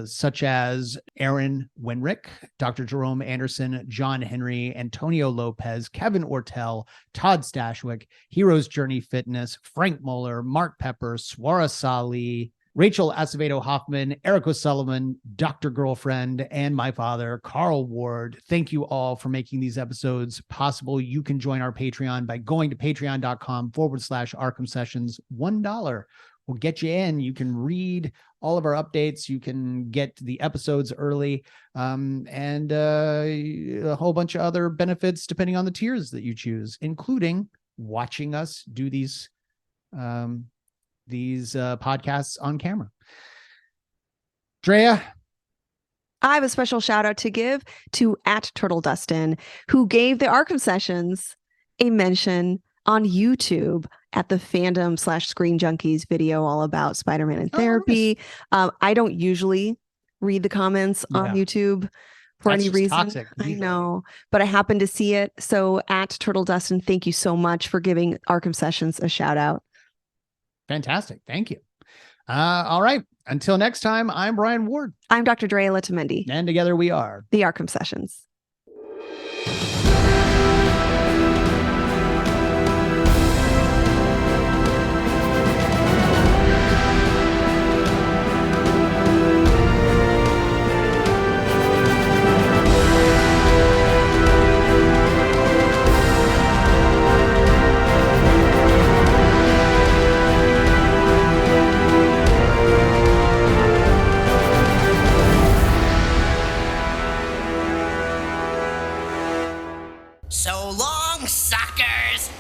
such as Aaron Wenrick, Dr. Jerome Anderson, John Henry, Antonio Lopez, Kevin Ortel, Todd Stashwick, Heroes Journey Fitness, Frank Muller, Mark Pepper, Swara Sali, Rachel Acevedo Hoffman, Eric O'Sullivan, Dr. Girlfriend, and my father, Carl Ward. Thank you all for making these episodes possible. You can join our Patreon by going to patreon.com/Arkham Sessions. $1 will get you in. You can read all of our updates. You can get the episodes early, and a whole bunch of other benefits depending on the tiers that you choose, including watching us do these podcasts on camera. Drea, I have a special shout out to give to @TurtleDustin, who gave the Arkham Sessions a mention on YouTube at the Fandom/Screen Junkies video all about Spider-Man and therapy. Nice. I don't usually read the comments on YouTube for That's any just reason. toxic, I usually. know, but I happened to see it. So @TurtleDustin, thank you so much for giving Arkham Sessions a shout out. Fantastic. Thank you. All right. Until next time, I'm Brian Ward. I'm Dr. Drea Letamendi. And together we are The Arkham Sessions. So long, suckers!